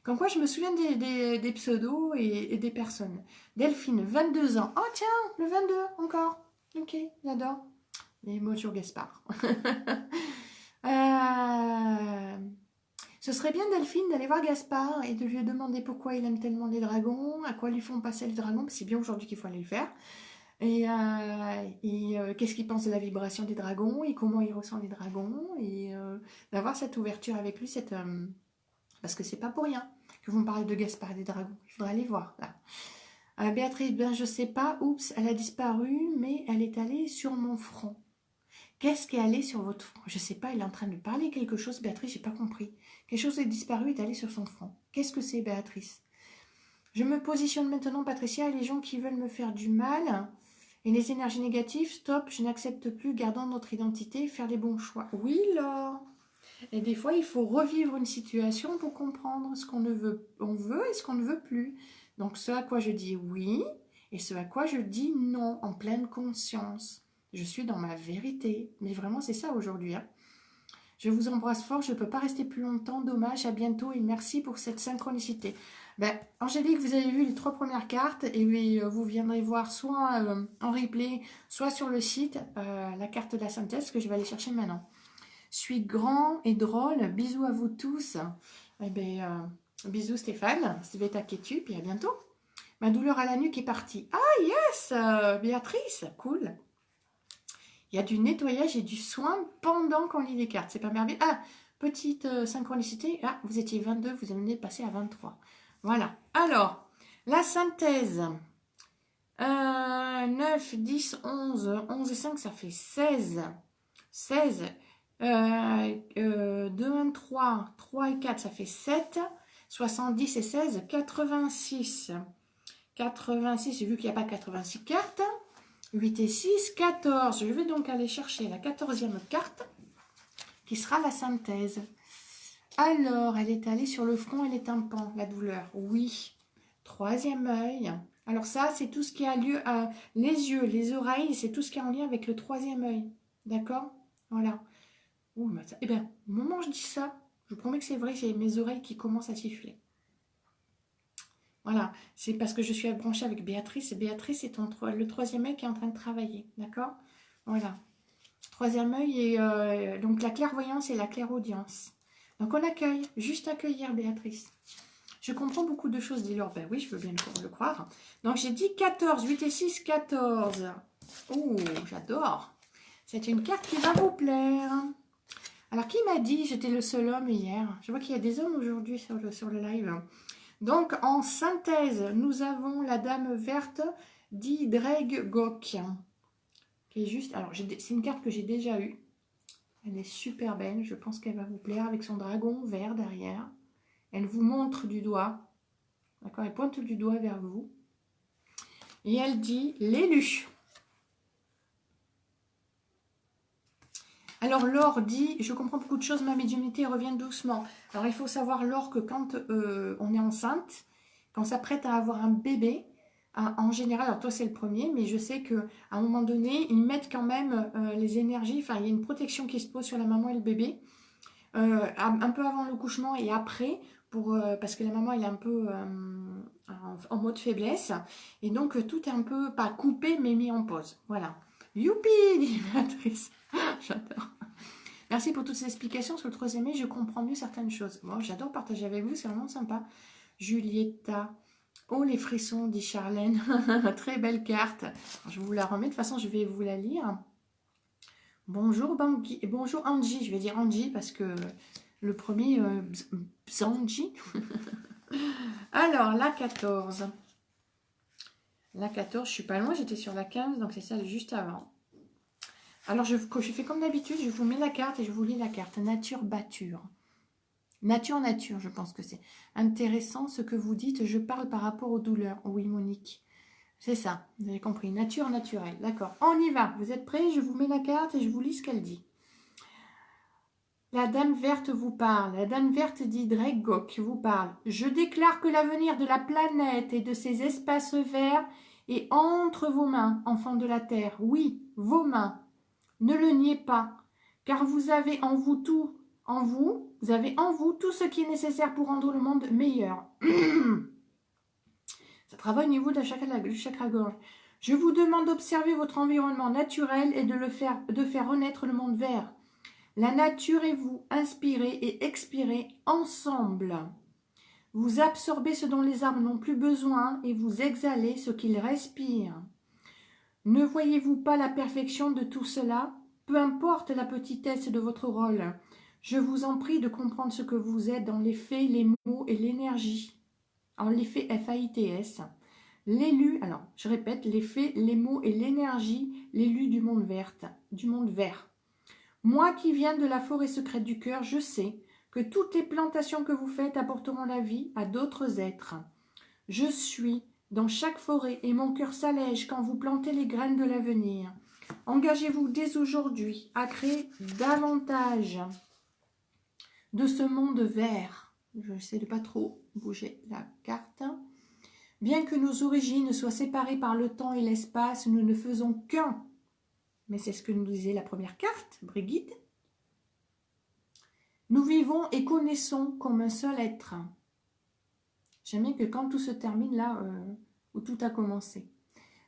Comme quoi je me souviens des pseudos et des personnes. Delphine, 22 ans. Oh tiens, le 22 encore. Ok, j'adore. Et bonjour Gaspard. Ce serait bien Delphine d'aller voir Gaspard et de lui demander pourquoi il aime tellement les dragons, à quoi lui font passer les dragons, c'est bien aujourd'hui qu'il faut aller le faire. Qu'est-ce qu'il pense de la vibration des dragons et comment il ressent les dragons et d'avoir cette ouverture avec lui, parce que c'est pas pour rien que vous me parlez de Gaspard et des dragons. Il faudra aller voir là. Béatrice, ben je sais pas, oups, elle a disparu, mais elle est allée sur mon front. Qu'est-ce qui est allé sur votre front? Je sais pas, elle est en train de parler quelque chose, Béatrice, j'ai pas compris. Quelque chose est disparu, est allé sur son front. Qu'est-ce que c'est, Béatrice? Je me positionne maintenant, Patricia, et les gens qui veulent me faire du mal et les énergies négatives, stop, je n'accepte plus, gardons notre identité, faire les bons choix. Oui, Laure. Et des fois, il faut revivre une situation pour comprendre ce qu'on veut et ce qu'on ne veut plus. Donc, ce à quoi je dis oui et ce à quoi je dis non, en pleine conscience. Je suis dans ma vérité. Mais vraiment, c'est ça aujourd'hui. Hein. Je vous embrasse fort, je ne peux pas rester plus longtemps. Dommage, à bientôt et merci pour cette synchronicité. Ben, Angélique, vous avez vu les 3 premières cartes et oui, vous viendrez voir soit en replay, soit sur le site la carte de la synthèse que je vais aller chercher maintenant. Suis grand et drôle. Bisous à vous tous. Eh ben, bisous Stéphane, Sveta Ketu, puis à bientôt. Ma douleur à la nuque est partie. Ah yes, Béatrice, cool. Il y a du nettoyage et du soin pendant qu'on lit les cartes. C'est pas merveilleux. Ah, petite synchronicité. Ah, vous étiez 22, vous venez de passer à 23. Voilà. Alors, la synthèse. 9, 10, 11. 11 et 5, ça fait 16. 16. 2, 1, 3. 3 et 4, ça fait 7. 70 et 16, 86. 86, vu qu'il n'y a pas 86 cartes. 8 et 6, 14. Je vais donc aller chercher la 14e carte, qui sera la synthèse. Alors, elle est allée sur le front et les tympans, la douleur. Oui. 3e œil. Alors ça, c'est tout ce qui a lieu à les yeux, les oreilles, c'est tout ce qui est en lien avec le 3e œil. D'accord? Voilà. Oh, eh bien, au moment où je dis ça, je vous promets que c'est vrai, j'ai mes oreilles qui commencent à siffler. Voilà, c'est parce que je suis branchée avec Béatrice. Et Béatrice est le 3e œil qui est en train de travailler. D'accord? Voilà. 3e œil et donc la clairvoyance et la clairaudience. Donc on accueille, juste accueillir Béatrice. Je comprends beaucoup de choses, dit Laure. Ben oui, je veux bien le croire. Donc j'ai dit 14, 8 et 6, 14. Oh, j'adore. C'est une carte qui va vous plaire. Alors, qui m'a dit j'étais le seul homme hier? Je vois qu'il y a des hommes aujourd'hui sur le live. Donc, en synthèse, nous avons la dame verte d'Idreg Gok. Qui est juste... Alors, c'est une carte que j'ai déjà eue. Elle est super belle. Je pense qu'elle va vous plaire avec son dragon vert derrière. Elle vous montre du doigt. D'accord? Elle pointe du doigt vers vous. Et elle dit l'élu. Alors, Laure dit, je comprends beaucoup de choses, ma médiumnité revient doucement. Alors, il faut savoir, Laure, que quand on est enceinte, quand on s'apprête à avoir un bébé, en général, alors toi c'est le premier, mais je sais qu'à un moment donné, ils mettent quand même les énergies, enfin, il y a une protection qui se pose sur la maman et le bébé, un peu avant le couchement et après, parce que la maman elle est un peu en mode faiblesse, et donc tout est un peu, pas coupé, mais mis en pause. Voilà. Youpi, dit Béatrice. J'adore. Merci pour toutes ces explications sur le 3e œil, je comprends mieux certaines choses. Moi, j'adore partager avec vous, c'est vraiment sympa. Julietta. Oh, les frissons, dit Charlène. Très belle carte. Je vous la remets, de toute façon, je vais vous la lire. Bonjour, bonjour Angie. Je vais dire Angie parce que le premier, Zanji. Alors, la 14. La 14, je suis pas loin, j'étais sur la 15, donc c'est ça juste avant. Alors, je fais comme d'habitude, je vous mets la carte et je vous lis la carte. Nature batture. Nature, je pense que c'est intéressant ce que vous dites. Je parle par rapport aux douleurs. Oui, Monique. C'est ça, vous avez compris. Nature naturelle. D'accord, on y va. Vous êtes prêts? Je vous mets la carte et je vous lis ce qu'elle dit. La dame verte vous parle. La dame verte dit Dregok vous parle. Je déclare que l'avenir de la planète et de ses espaces verts est entre vos mains, enfants de la terre. Oui, vos mains. Ne le niez pas, car vous avez en vous tout, vous avez en vous tout ce qui est nécessaire pour rendre le monde meilleur. Ça travaille au niveau de du chakra-gorge. Je vous demande d'observer votre environnement naturel et de faire renaître le monde vert. La nature et vous, inspirez et expirez ensemble. Vous absorbez ce dont les arbres n'ont plus besoin et vous exhalez ce qu'ils respirent. Ne voyez-vous pas la perfection de tout cela? Peu importe la petitesse de votre rôle. Je vous en prie de comprendre ce que vous êtes dans les faits, les mots et l'énergie. En les faits, F-A-I-T-S. L'élu, alors je répète, les faits, les mots et l'énergie, l'élu du monde vert. Moi qui viens de la forêt secrète du cœur, je sais que toutes les plantations que vous faites apporteront la vie à d'autres êtres. Je suis dans chaque forêt et mon cœur s'allège quand vous plantez les graines de l'avenir. Engagez-vous dès aujourd'hui à créer davantage de ce monde vert. Je essaie de pas trop bouger la carte. Bien que nos origines soient séparées par le temps et l'espace, nous ne faisons qu'un. Mais c'est ce que nous disait la première carte, Brigitte. Nous vivons et connaissons comme un seul être. J'aime bien que quand tout se termine là où tout a commencé.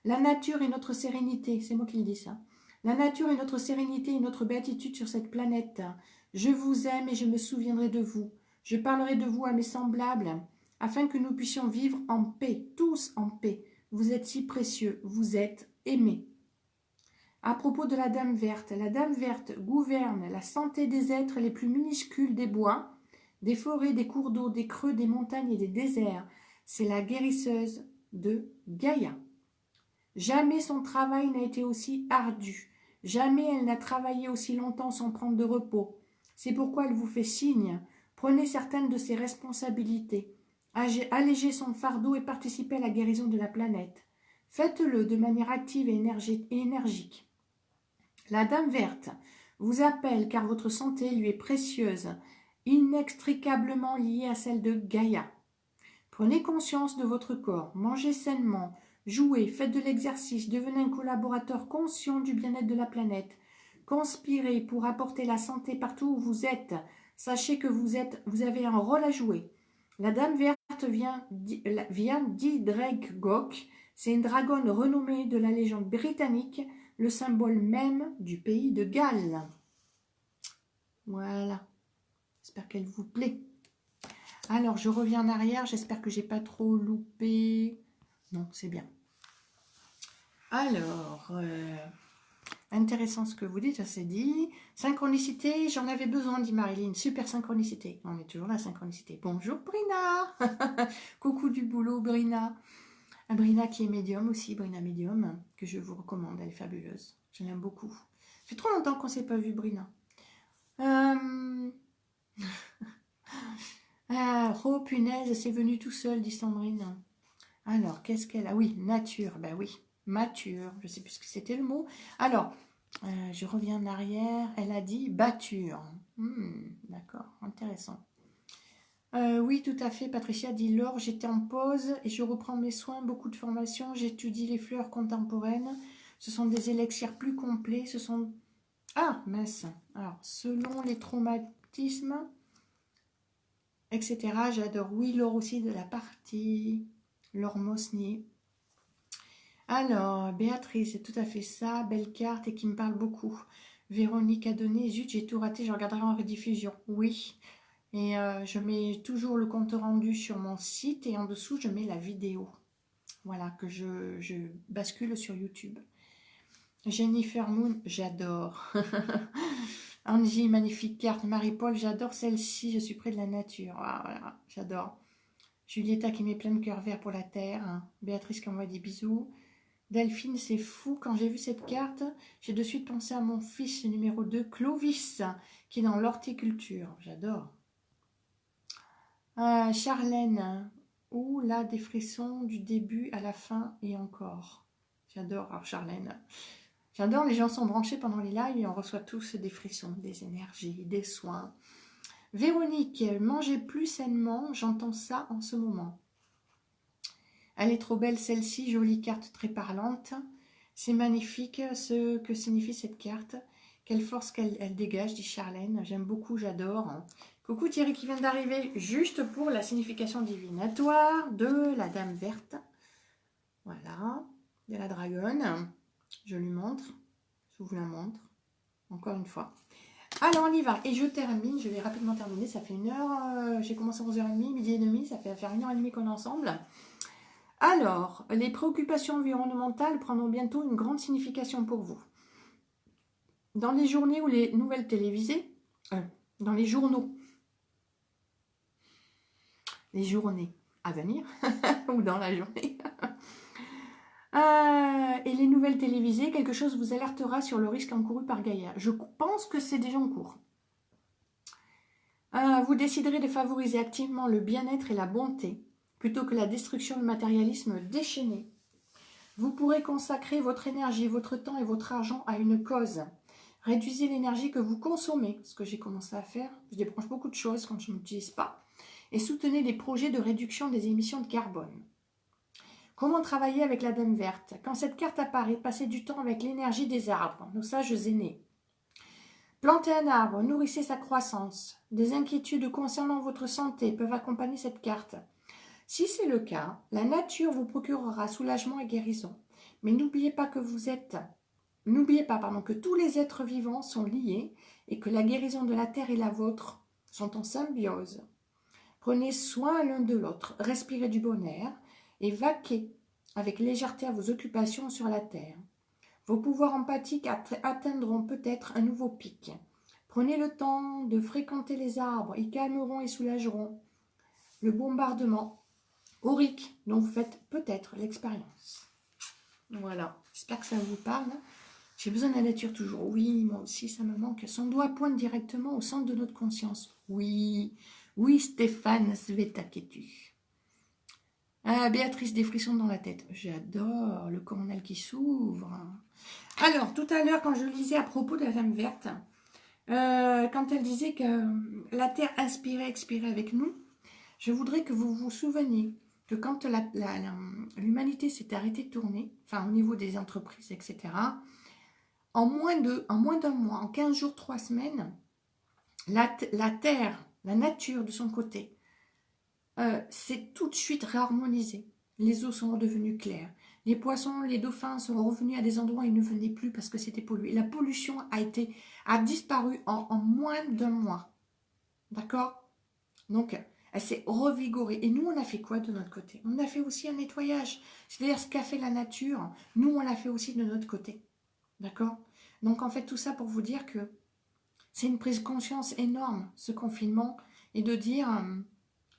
La nature est notre sérénité, c'est moi qui dis ça. La nature est notre sérénité et notre béatitude sur cette planète. Je vous aime et je me souviendrai de vous. Je parlerai de vous à mes semblables, afin que nous puissions vivre en paix, tous en paix. Vous êtes si précieux, vous êtes aimés. À propos de la Dame Verte gouverne la santé des êtres les plus minuscules des bois, des forêts, des cours d'eau, des creux, des montagnes et des déserts. C'est la guérisseuse de Gaïa. Jamais son travail n'a été aussi ardu. Jamais elle n'a travaillé aussi longtemps sans prendre de repos. C'est pourquoi elle vous fait signe. Prenez certaines de ses responsabilités. Allégez son fardeau et participez à la guérison de la planète. Faites-le de manière active et énergique. La Dame Verte vous appelle car votre santé lui est précieuse, inextricablement liée à celle de Gaïa. Prenez conscience de votre corps, mangez sainement, jouez, faites de l'exercice, devenez un collaborateur conscient du bien-être de la planète. Conspirez pour apporter la santé partout où vous êtes. Sachez que vous avez un rôle à jouer. La Dame Verte vient d'Idregok. C'est une dragonne renommée de la légende britannique, le symbole même du pays de Galles. Voilà. J'espère qu'elle vous plaît. Alors, je reviens en arrière. J'espère que j'ai pas trop loupé. Non, c'est bien. Alors, intéressant ce que vous dites, ça c'est dit. Synchronicité, j'en avais besoin, dit Marilyn. Super synchronicité. On est toujours la synchronicité. Bonjour Brina. Coucou du boulot, Brina. Brina qui est médium aussi, Brina médium, que je vous recommande, elle est fabuleuse. Je l'aime beaucoup. Ça fait trop longtemps qu'on ne s'est pas vu, Brina. Oh punaise, c'est venu tout seul, dit Sandrine. Alors, qu'est-ce qu'elle a? Oui, nature, ben oui, mature, je ne sais plus ce que c'était le mot. Alors, je reviens en arrière, elle a dit batture. D'accord, intéressant. Oui, tout à fait, Patricia dit Laure, j'étais en pause et je reprends mes soins, beaucoup de formations, j'étudie les fleurs contemporaines, ce sont des élixirs plus complets, ce sont... Ah, mince. Alors, selon les traumatismes, etc., j'adore. Oui, Laure aussi de la partie, Laure Mosnier. Alors, Béatrice, c'est tout à fait ça, belle carte et qui me parle beaucoup. Véronique a donné, zut, j'ai tout raté, je regarderai en rediffusion. Oui, et je mets toujours le compte rendu sur mon site et en dessous, je mets la vidéo. Voilà, que je bascule sur YouTube. Jennifer Moon, j'adore. Angie, magnifique carte. Marie-Paul, j'adore celle-ci, je suis près de la nature. Ah, voilà, j'adore. Julietta qui met plein de cœur vert pour la terre. Béatrice qui envoie des bisous. Delphine, c'est fou. Quand j'ai vu cette carte, j'ai de suite pensé à mon fils numéro 2, Clovis, qui est dans l'horticulture. J'adore. Charlène, ou là, des frissons du début à la fin et encore. J'adore. Alors, Charlène, j'adore. Les gens sont branchés pendant les lives et on reçoit tous des frissons, des énergies, des soins. Véronique, mangez plus sainement. J'entends ça en ce moment. Elle est trop belle celle-ci, jolie carte très parlante. C'est magnifique ce que signifie cette carte. Quelle force qu'elle dégage, dit Charlène. J'aime beaucoup, j'adore. Coucou Thierry qui vient d'arriver juste pour la signification divinatoire de la Dame Verte. Voilà, de la dragonne. Je lui montre, je vous la montre, encore une fois. Alors on y va, et je termine, je vais rapidement terminer, ça fait 1 heure, j'ai commencé à 11h30, midi et demi, ça fait faire 1h30 qu'on est ensemble. Alors, les préoccupations environnementales prendront bientôt une grande signification pour vous. Dans les journées ou les nouvelles télévisées, dans les journaux, les journées à venir, ou dans la journée, et les nouvelles télévisées, quelque chose vous alertera sur le risque encouru par Gaïa. Je pense que c'est déjà en cours. Vous déciderez de favoriser activement le bien-être et la bonté, plutôt que la destruction du matérialisme déchaîné. Vous pourrez consacrer votre énergie, votre temps et votre argent à une cause. Réduisez l'énergie que vous consommez, ce que j'ai commencé à faire. Je débranche beaucoup de choses quand je ne m'utilise pas. Et soutenez des projets de réduction des émissions de carbone. Comment travailler avec la Dame verte? Quand cette carte apparaît, passez du temps avec l'énergie des arbres, nos sages aînés. Plantez un arbre, nourrissez sa croissance. Des inquiétudes concernant votre santé peuvent accompagner cette carte. Si c'est le cas, la nature vous procurera soulagement et guérison. Mais n'oubliez pas que que tous les êtres vivants sont liés et que la guérison de la terre et la vôtre sont en symbiose. Prenez soin l'un de l'autre, respirez du bon air et vaquez avec légèreté à vos occupations sur la terre. Vos pouvoirs empathiques atteindront peut-être un nouveau pic. Prenez le temps de fréquenter les arbres, ils calmeront et soulageront le bombardement aurique dont vous faites peut-être l'expérience. Voilà, j'espère que ça vous parle. J'ai besoin de la nature toujours. Oui, moi aussi, ça me manque. Son doigt pointe directement au centre de notre conscience. Oui, oui, Stéphane Svetaketu. Ah, Béatrice, des frissons dans la tête. J'adore le cornel qui s'ouvre. Alors, tout à l'heure, quand je lisais à propos de la Dame verte, quand elle disait que la Terre inspirait, expirait avec nous, je voudrais que vous vous souveniez que quand l'humanité s'est arrêtée de tourner, enfin au niveau des entreprises, etc., en moins d'un mois, en 15 jours, 3 semaines, la Terre, la nature de son côté, s'est tout de suite réharmonisée. Les eaux sont redevenues claires. Les poissons, les dauphins sont revenus à des endroits où ils ne venaient plus parce que c'était pollué. La pollution a disparu en moins d'un mois. D'accord? Donc, elle s'est revigorée. Et nous, on a fait quoi de notre côté? On a fait aussi un nettoyage. C'est-à-dire ce qu'a fait la nature, nous, on l'a fait aussi de notre côté. D'accord? Donc, en fait, tout ça pour vous dire que c'est une prise de conscience énorme, ce confinement, et de dire,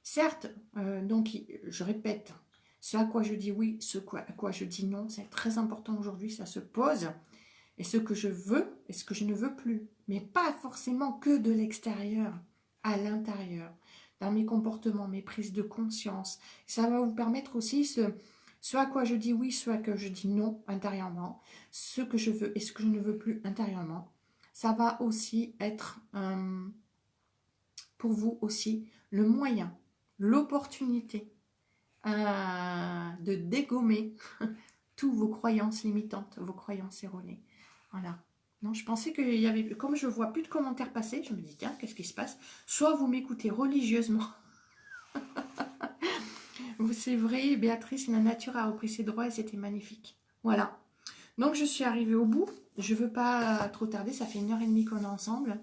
certes, donc, je répète, ce à quoi je dis oui, à quoi je dis non, c'est très important aujourd'hui, ça se pose. Et ce que je veux et ce que je ne veux plus. Mais pas forcément que de l'extérieur, à l'intérieur. Dans mes comportements, mes prises de conscience. Ça va vous permettre aussi ce à quoi je dis oui, ce à quoi je dis non intérieurement. Ce que je veux et ce que je ne veux plus intérieurement. Ça va aussi être pour vous aussi le moyen, l'opportunité de dégommer toutes vos croyances limitantes, vos croyances erronées. Voilà. Non, je pensais qu'il y avait, comme je vois plus de commentaires passer, je me dis, tiens, qu'est-ce qui se passe? Soit vous m'écoutez religieusement. C'est vrai, Béatrice, la nature a repris ses droits et c'était magnifique. Voilà. Donc, je suis arrivée au bout. Je ne veux pas trop tarder, ça fait 1h30 qu'on est ensemble.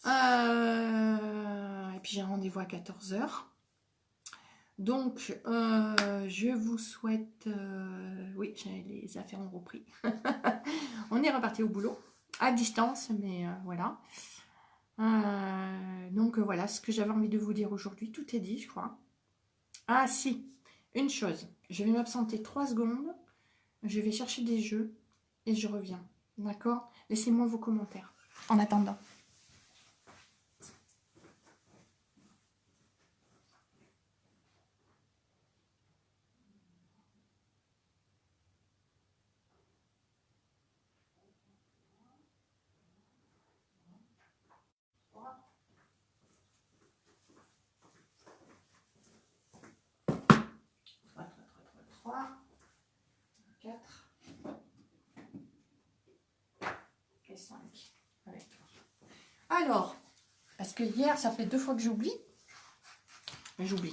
Et puis, j'ai un rendez-vous à 14h. Donc, je vous souhaite... oui, les affaires ont repris. On est reparti au boulot, à distance, mais voilà. Donc, voilà ce que j'avais envie de vous dire aujourd'hui. Tout est dit, je crois. Ah, si, une chose. Je vais m'absenter 3 secondes. Je vais chercher des jeux et je reviens. D'accord? Laissez-moi vos commentaires. En attendant. 3, 4 et 5 avec toi. Alors, parce que hier, ça fait 2 fois que j'oublie. J'oublie.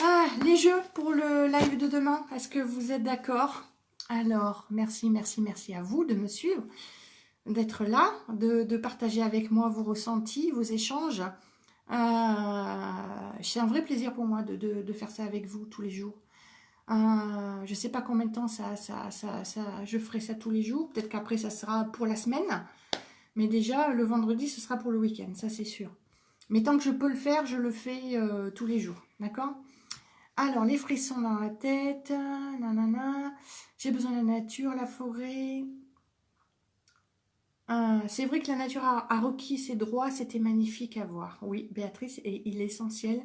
Ah, les jeux pour le live de demain, est-ce que vous êtes d'accord? Alors, merci, merci, merci à vous de me suivre, d'être là, de partager avec moi vos ressentis, vos échanges. C'est un vrai plaisir pour moi de faire ça avec vous tous les jours. Je ne sais pas combien de temps je ferai ça tous les jours. Peut-être qu'après, ça sera pour la semaine. Mais déjà, le vendredi, ce sera pour le week-end, ça c'est sûr. Mais tant que je peux le faire, je le fais tous les jours. D'accord? Alors, les frissons dans la tête. Nanana. J'ai besoin de la nature, la forêt. C'est vrai que la nature a requis ses droits, c'était magnifique à voir. Oui, Béatrice, et il est essentiel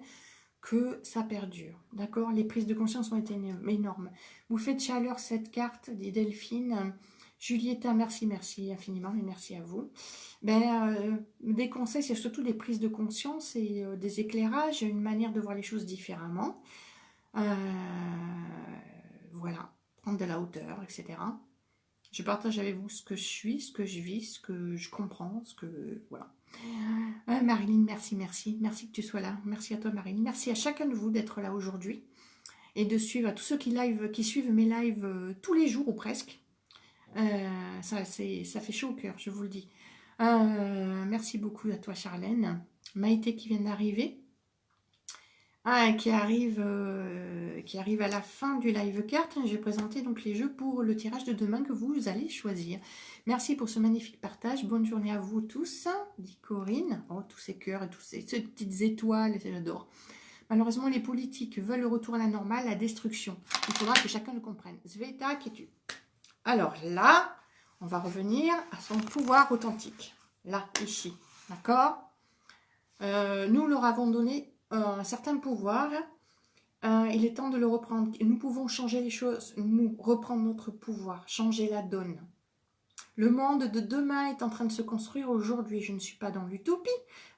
que ça perdure. D'accord? Les prises de conscience ont été énormes. Vous faites chaleur cette carte, dit Delphine. Julietta, merci, merci infiniment, et merci à vous. Des conseils, c'est surtout des prises de conscience et des éclairages, une manière de voir les choses différemment. Voilà, prendre de la hauteur, etc. Je partage avec vous ce que je suis, ce que je vis, ce que je comprends, ce que... Voilà. Marilyn, merci, merci. Merci que tu sois là. Merci à toi, Marilyn. Merci à chacun de vous d'être là aujourd'hui et de suivre, à tous ceux qui suivent mes lives tous les jours ou presque. Ça fait chaud au cœur, je vous le dis. Merci beaucoup à toi, Charlène. Maïté qui vient d'arriver. Qui arrive à la fin du live carte. Je vais présenter donc les jeux pour le tirage de demain que vous allez choisir. Merci pour ce magnifique partage. Bonne journée à vous tous, dit Corinne. Oh, tous ces cœurs et toutes ces petites étoiles, j'adore. Malheureusement, les politiques veulent le retour à la normale, la destruction. Il faudra que chacun le comprenne. Zveta, qui es-tu? Alors là, on va revenir à son pouvoir authentique. Là, ici. D'accord? Nous leur avons donné un certain pouvoir. Il est temps de le reprendre. Nous pouvons changer les choses, nous reprendre notre pouvoir, changer la donne. Le monde de demain est en train de se construire aujourd'hui. Je ne suis pas dans l'utopie.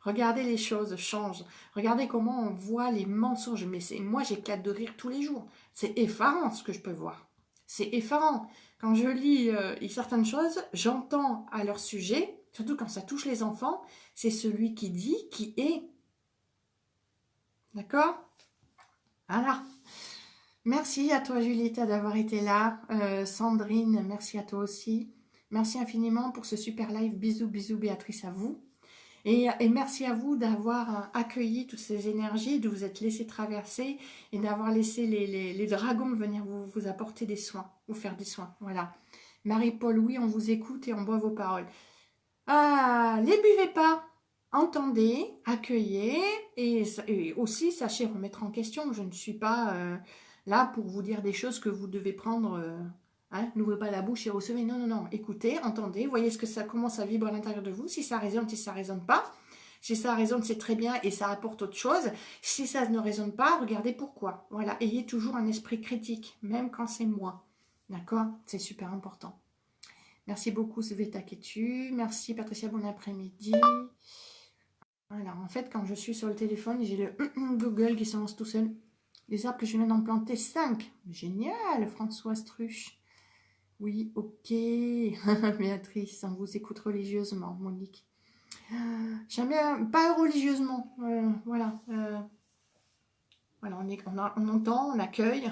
Regardez, les choses changent. Regardez comment on voit les mensonges. Mais moi, j'éclate de rire tous les jours. C'est effarant ce que je peux voir. C'est effarant. Quand je lis certaines choses, j'entends à leur sujet, surtout quand ça touche les enfants, c'est celui qui dit, qui est. D'accord? Voilà. Merci à toi, Juliette, d'avoir été là. Sandrine, merci à toi aussi. Merci infiniment pour ce super live. Bisous, bisous, Béatrice, à vous. Et merci à vous d'avoir accueilli toutes ces énergies, de vous être laissé traverser et d'avoir laissé les dragons venir vous apporter des soins, vous faire des soins. Voilà. Marie-Paul, oui, on vous écoute et on boit vos paroles. Les buvez pas. Entendez, accueillez et aussi sachez remettre en question. Je ne suis pas là pour vous dire des choses que vous devez prendre. N'ouvrez pas la bouche et recevez. Non, non, non. Écoutez, entendez, voyez comment ça vibre à l'intérieur de vous. Si ça résonne, si ça résonne pas. Si ça résonne, c'est très bien et ça apporte autre chose. Si ça ne résonne pas, regardez pourquoi. Voilà, ayez toujours un esprit critique, même quand c'est moi. D'accord? C'est super important. Merci beaucoup, Sveta Ketu. Merci, Patricia, bon après-midi. Voilà, en fait, quand je suis sur le téléphone, j'ai le Google qui se lance tout seul. Les arbres que je viens d'en planter, 5. Génial, Françoise Truche. Oui, ok. Béatrice, on vous écoute religieusement, Monique. Jamais, pas religieusement. Voilà. Voilà, on entend, on accueille.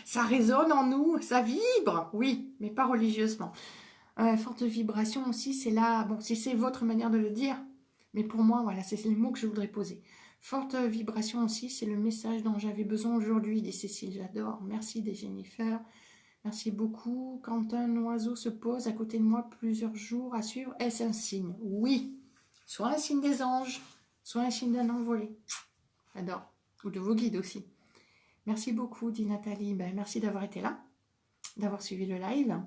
Ça résonne en nous, ça vibre. Oui, mais pas religieusement. Forte vibration aussi, c'est là. Bon, si c'est votre manière de le dire. Mais pour moi, voilà, c'est les mots que je voudrais poser. Forte vibration aussi, c'est le message dont j'avais besoin aujourd'hui, dit Cécile, j'adore. Merci des Jennifer. Merci beaucoup. Quand un oiseau se pose à côté de moi plusieurs jours à suivre, est-ce un signe? Oui. Soit un signe des anges, soit un signe d'un envolé. J'adore. Ou de vos guides aussi. Merci beaucoup, dit Nathalie. Merci d'avoir été là, d'avoir suivi le live.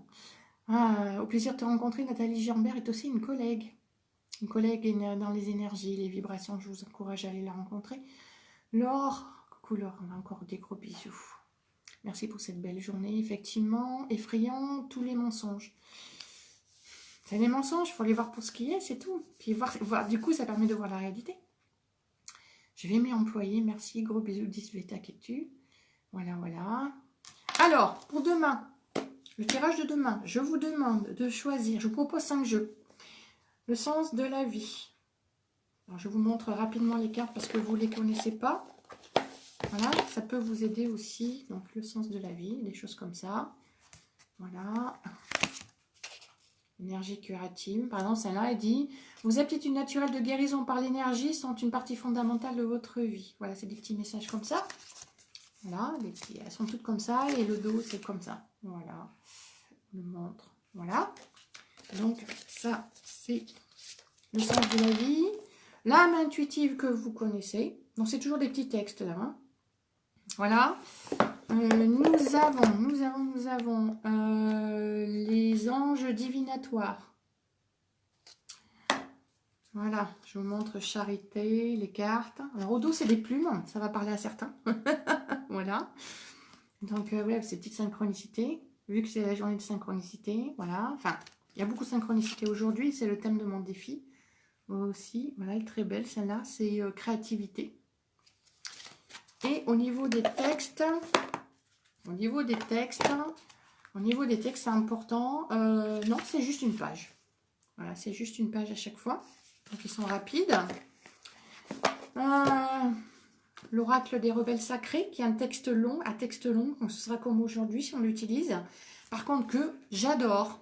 Au plaisir de te rencontrer. Nathalie Gerbert est aussi une collègue. Une collègue dans les énergies, les vibrations, je vous encourage à aller la rencontrer. Laure, coucou Laure, on a encore des gros bisous. Merci pour cette belle journée. Effectivement, effrayant, tous les mensonges. C'est des mensonges, il faut les voir pour ce qui est, c'est tout. Puis voir, du coup, ça permet de voir la réalité. Je vais m'y employer, merci. Gros bisous, 10 Veta Ketu. Voilà, voilà. Alors, pour demain, le tirage de demain, je vous demande de choisir, je vous propose 5 jeux. Le sens de la vie. Alors, je vous montre rapidement les cartes parce que vous ne les connaissez pas. Voilà, ça peut vous aider aussi. Donc, le sens de la vie, des choses comme ça. Voilà. énergie curative. Par exemple, celle-là, elle dit « Vos aptitudes naturelles de guérison par l'énergie sont une partie fondamentale de votre vie. » Voilà, c'est des petits messages comme ça. Voilà, elles sont toutes comme ça. Et le dos, c'est comme ça. Voilà, je vous montre. Voilà. Donc, ça, c'est le sens de la vie. L'âme intuitive que vous connaissez. Donc, c'est toujours des petits textes, là. Hein. Voilà. Nous avons les anges divinatoires. Voilà, je vous montre charité, les cartes. Alors au dos, c'est des plumes, ça va parler à certains. Voilà. Donc, ouais, ces petites synchronicités. Vu que c'est la journée de synchronicité, voilà. Enfin, il y a beaucoup de synchronicité aujourd'hui, c'est le thème de mon défi. Aussi, voilà, elle est très belle celle-là, c'est créativité. Et au niveau des textes, c'est important. Non, c'est juste une page. Voilà, c'est juste une page à chaque fois. Donc, ils sont rapides. L'oracle des rebelles sacrés, qui est un texte long, donc ce sera comme aujourd'hui si on l'utilise. Par contre, que j'adore,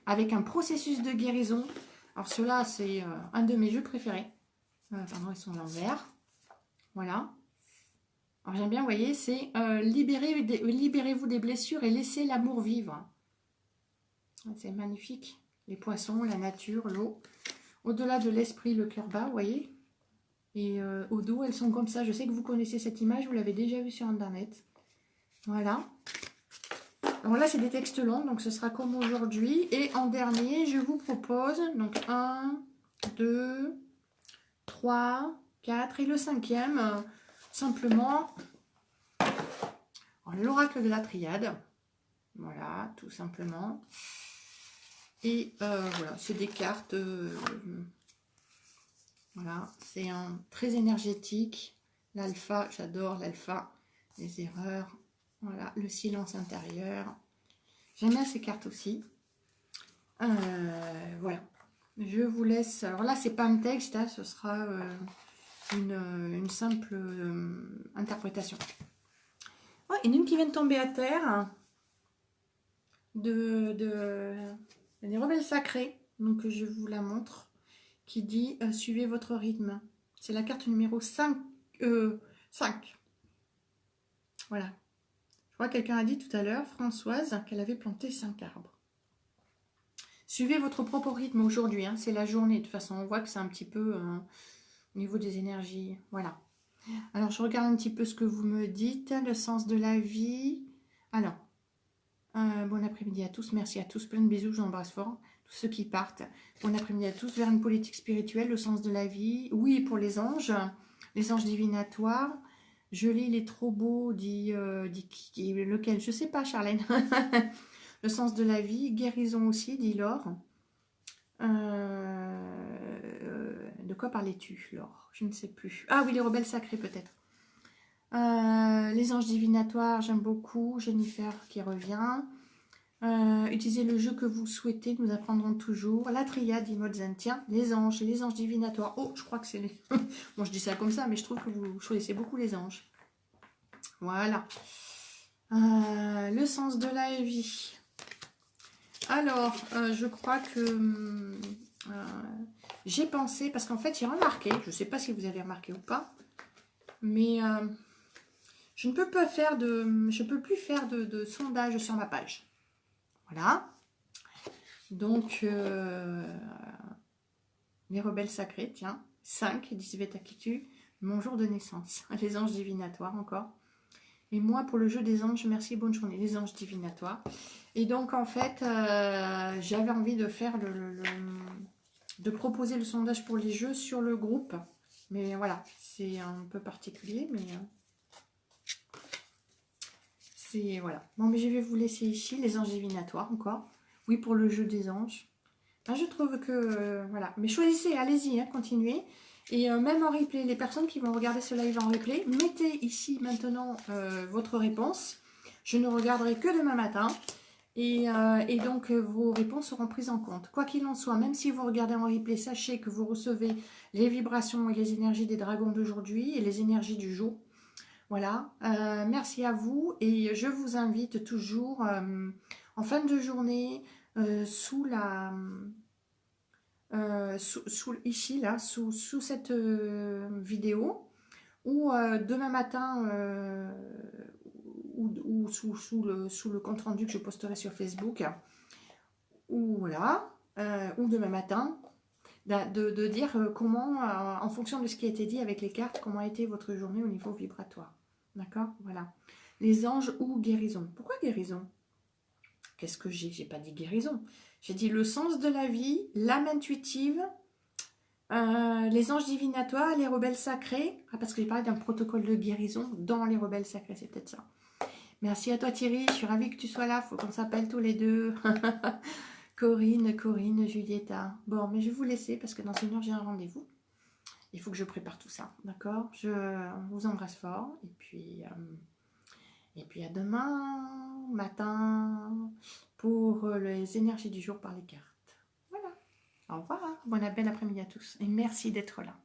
avec un processus de guérison. Alors, cela, c'est un de mes jeux préférés. Pardon, ils sont à l'envers. Voilà. Alors, j'aime bien, vous voyez, c'est libérez-vous des blessures et laissez l'amour vivre. C'est magnifique. Les poissons, la nature, l'eau. Au-delà de l'esprit, le cœur bat, vous voyez. Et au dos, elles sont comme ça. Je sais que vous connaissez cette image, vous l'avez déjà vue sur Internet. Voilà. Alors là, c'est des textes longs, donc ce sera comme aujourd'hui. Et en dernier, je vous propose, donc 1, 2, 3, 4 et le 5e, simplement, l'oracle de la triade. Voilà, tout simplement. Et voilà, c'est des cartes... voilà, c'est un très énergétique. L'alpha, j'adore l'alpha. Les erreurs. Voilà, le silence intérieur. J'aime bien ces cartes aussi. Voilà. Je vous laisse. Alors là, c'est pas un texte, hein, ce sera une simple interprétation. Oh, il y en a une qui vient de tomber à terre. Des rebelles sacrés. Donc je vous la montre. Qui dit suivez votre rythme. C'est la carte numéro 5. 5. Voilà. Je crois que quelqu'un a dit tout à l'heure, Françoise, qu'elle avait planté 5 arbres. Suivez votre propre rythme aujourd'hui. Hein, c'est la journée. De toute façon, on voit que c'est un petit peu au niveau des énergies. Voilà. Alors, je regarde un petit peu ce que vous me dites. Le sens de la vie. Alors, bon après-midi à tous. Merci à tous. Plein de bisous. Je vous embrasse fort. Tous ceux qui partent. Bon après-midi à tous. Vers une politique spirituelle, le sens de la vie. Oui, pour les anges divinatoires. Je lis, il est trop beau, dit lequel, je sais pas, Charlène. Le sens de la vie. Guérison aussi, dit Laure. De quoi parlais-tu, Laure? Je ne sais plus. Ah oui, les rebelles sacrés, peut-être. Les anges divinatoires, j'aime beaucoup. Jennifer qui revient. Utilisez le jeu que vous souhaitez, nous apprendrons toujours. La triade, dit Motzen. Tiens, les anges divinatoires. Oh, je crois que c'est les... Bon, je dis ça comme ça, mais je trouve que vous choisissez beaucoup les anges. Voilà. Le sens de la vie. Alors, je crois que j'ai pensé, parce qu'en fait, j'ai remarqué, je ne sais pas si vous avez remarqué ou pas, mais je ne peux pas faire je peux plus faire de sondage sur ma page. Voilà. Donc, les rebelles sacrés, tiens, 5, Disvetakitu, mon jour de naissance. Les anges divinatoires encore. Et moi, pour le jeu des anges, merci, bonne journée. Les anges divinatoires. Et donc, en fait, j'avais envie de faire de proposer le sondage pour les jeux sur le groupe. Mais voilà, c'est un peu particulier, mais c'est... Voilà. Bon, mais je vais vous laisser ici, les anges divinatoires encore. Oui, pour le jeu des anges. Ben, je trouve que... voilà. Mais choisissez, allez-y, hein, continuez. Et même en replay, les personnes qui vont regarder ce live en replay, mettez ici maintenant votre réponse. Je ne regarderai que demain matin. Et donc, vos réponses seront prises en compte. Quoi qu'il en soit, même si vous regardez en replay, sachez que vous recevez les vibrations et les énergies des dragons d'aujourd'hui et les énergies du jour. Voilà. Merci à vous. Et je vous invite toujours, en fin de journée, sous la... ici, là, sous cette vidéo, ou demain matin, ou sous le compte rendu que je posterai sur Facebook, ou voilà, ou demain matin, de dire comment, en fonction de ce qui a été dit avec les cartes, comment a été votre journée au niveau vibratoire. D'accord? Voilà. Les anges ou guérison. Pourquoi guérison? Qu'est-ce que j'ai? J'ai pas dit guérison. J'ai dit le sens de la vie, l'âme intuitive, les anges divinatoires, les rebelles sacrés. Ah, parce que j'ai parlé d'un protocole de guérison dans les rebelles sacrés, c'est peut-être ça. Merci à toi Thierry, je suis ravie que tu sois là, faut qu'on s'appelle tous les deux. Corinne, Julietta. Bon, mais je vais vous laisser parce que dans une heure j'ai un rendez-vous. Il faut que je prépare tout ça, d'accord? Je vous embrasse fort et puis à demain matin pour les énergies du jour par les cartes. Voilà. Au revoir. Bon bel après-midi à tous et merci d'être là.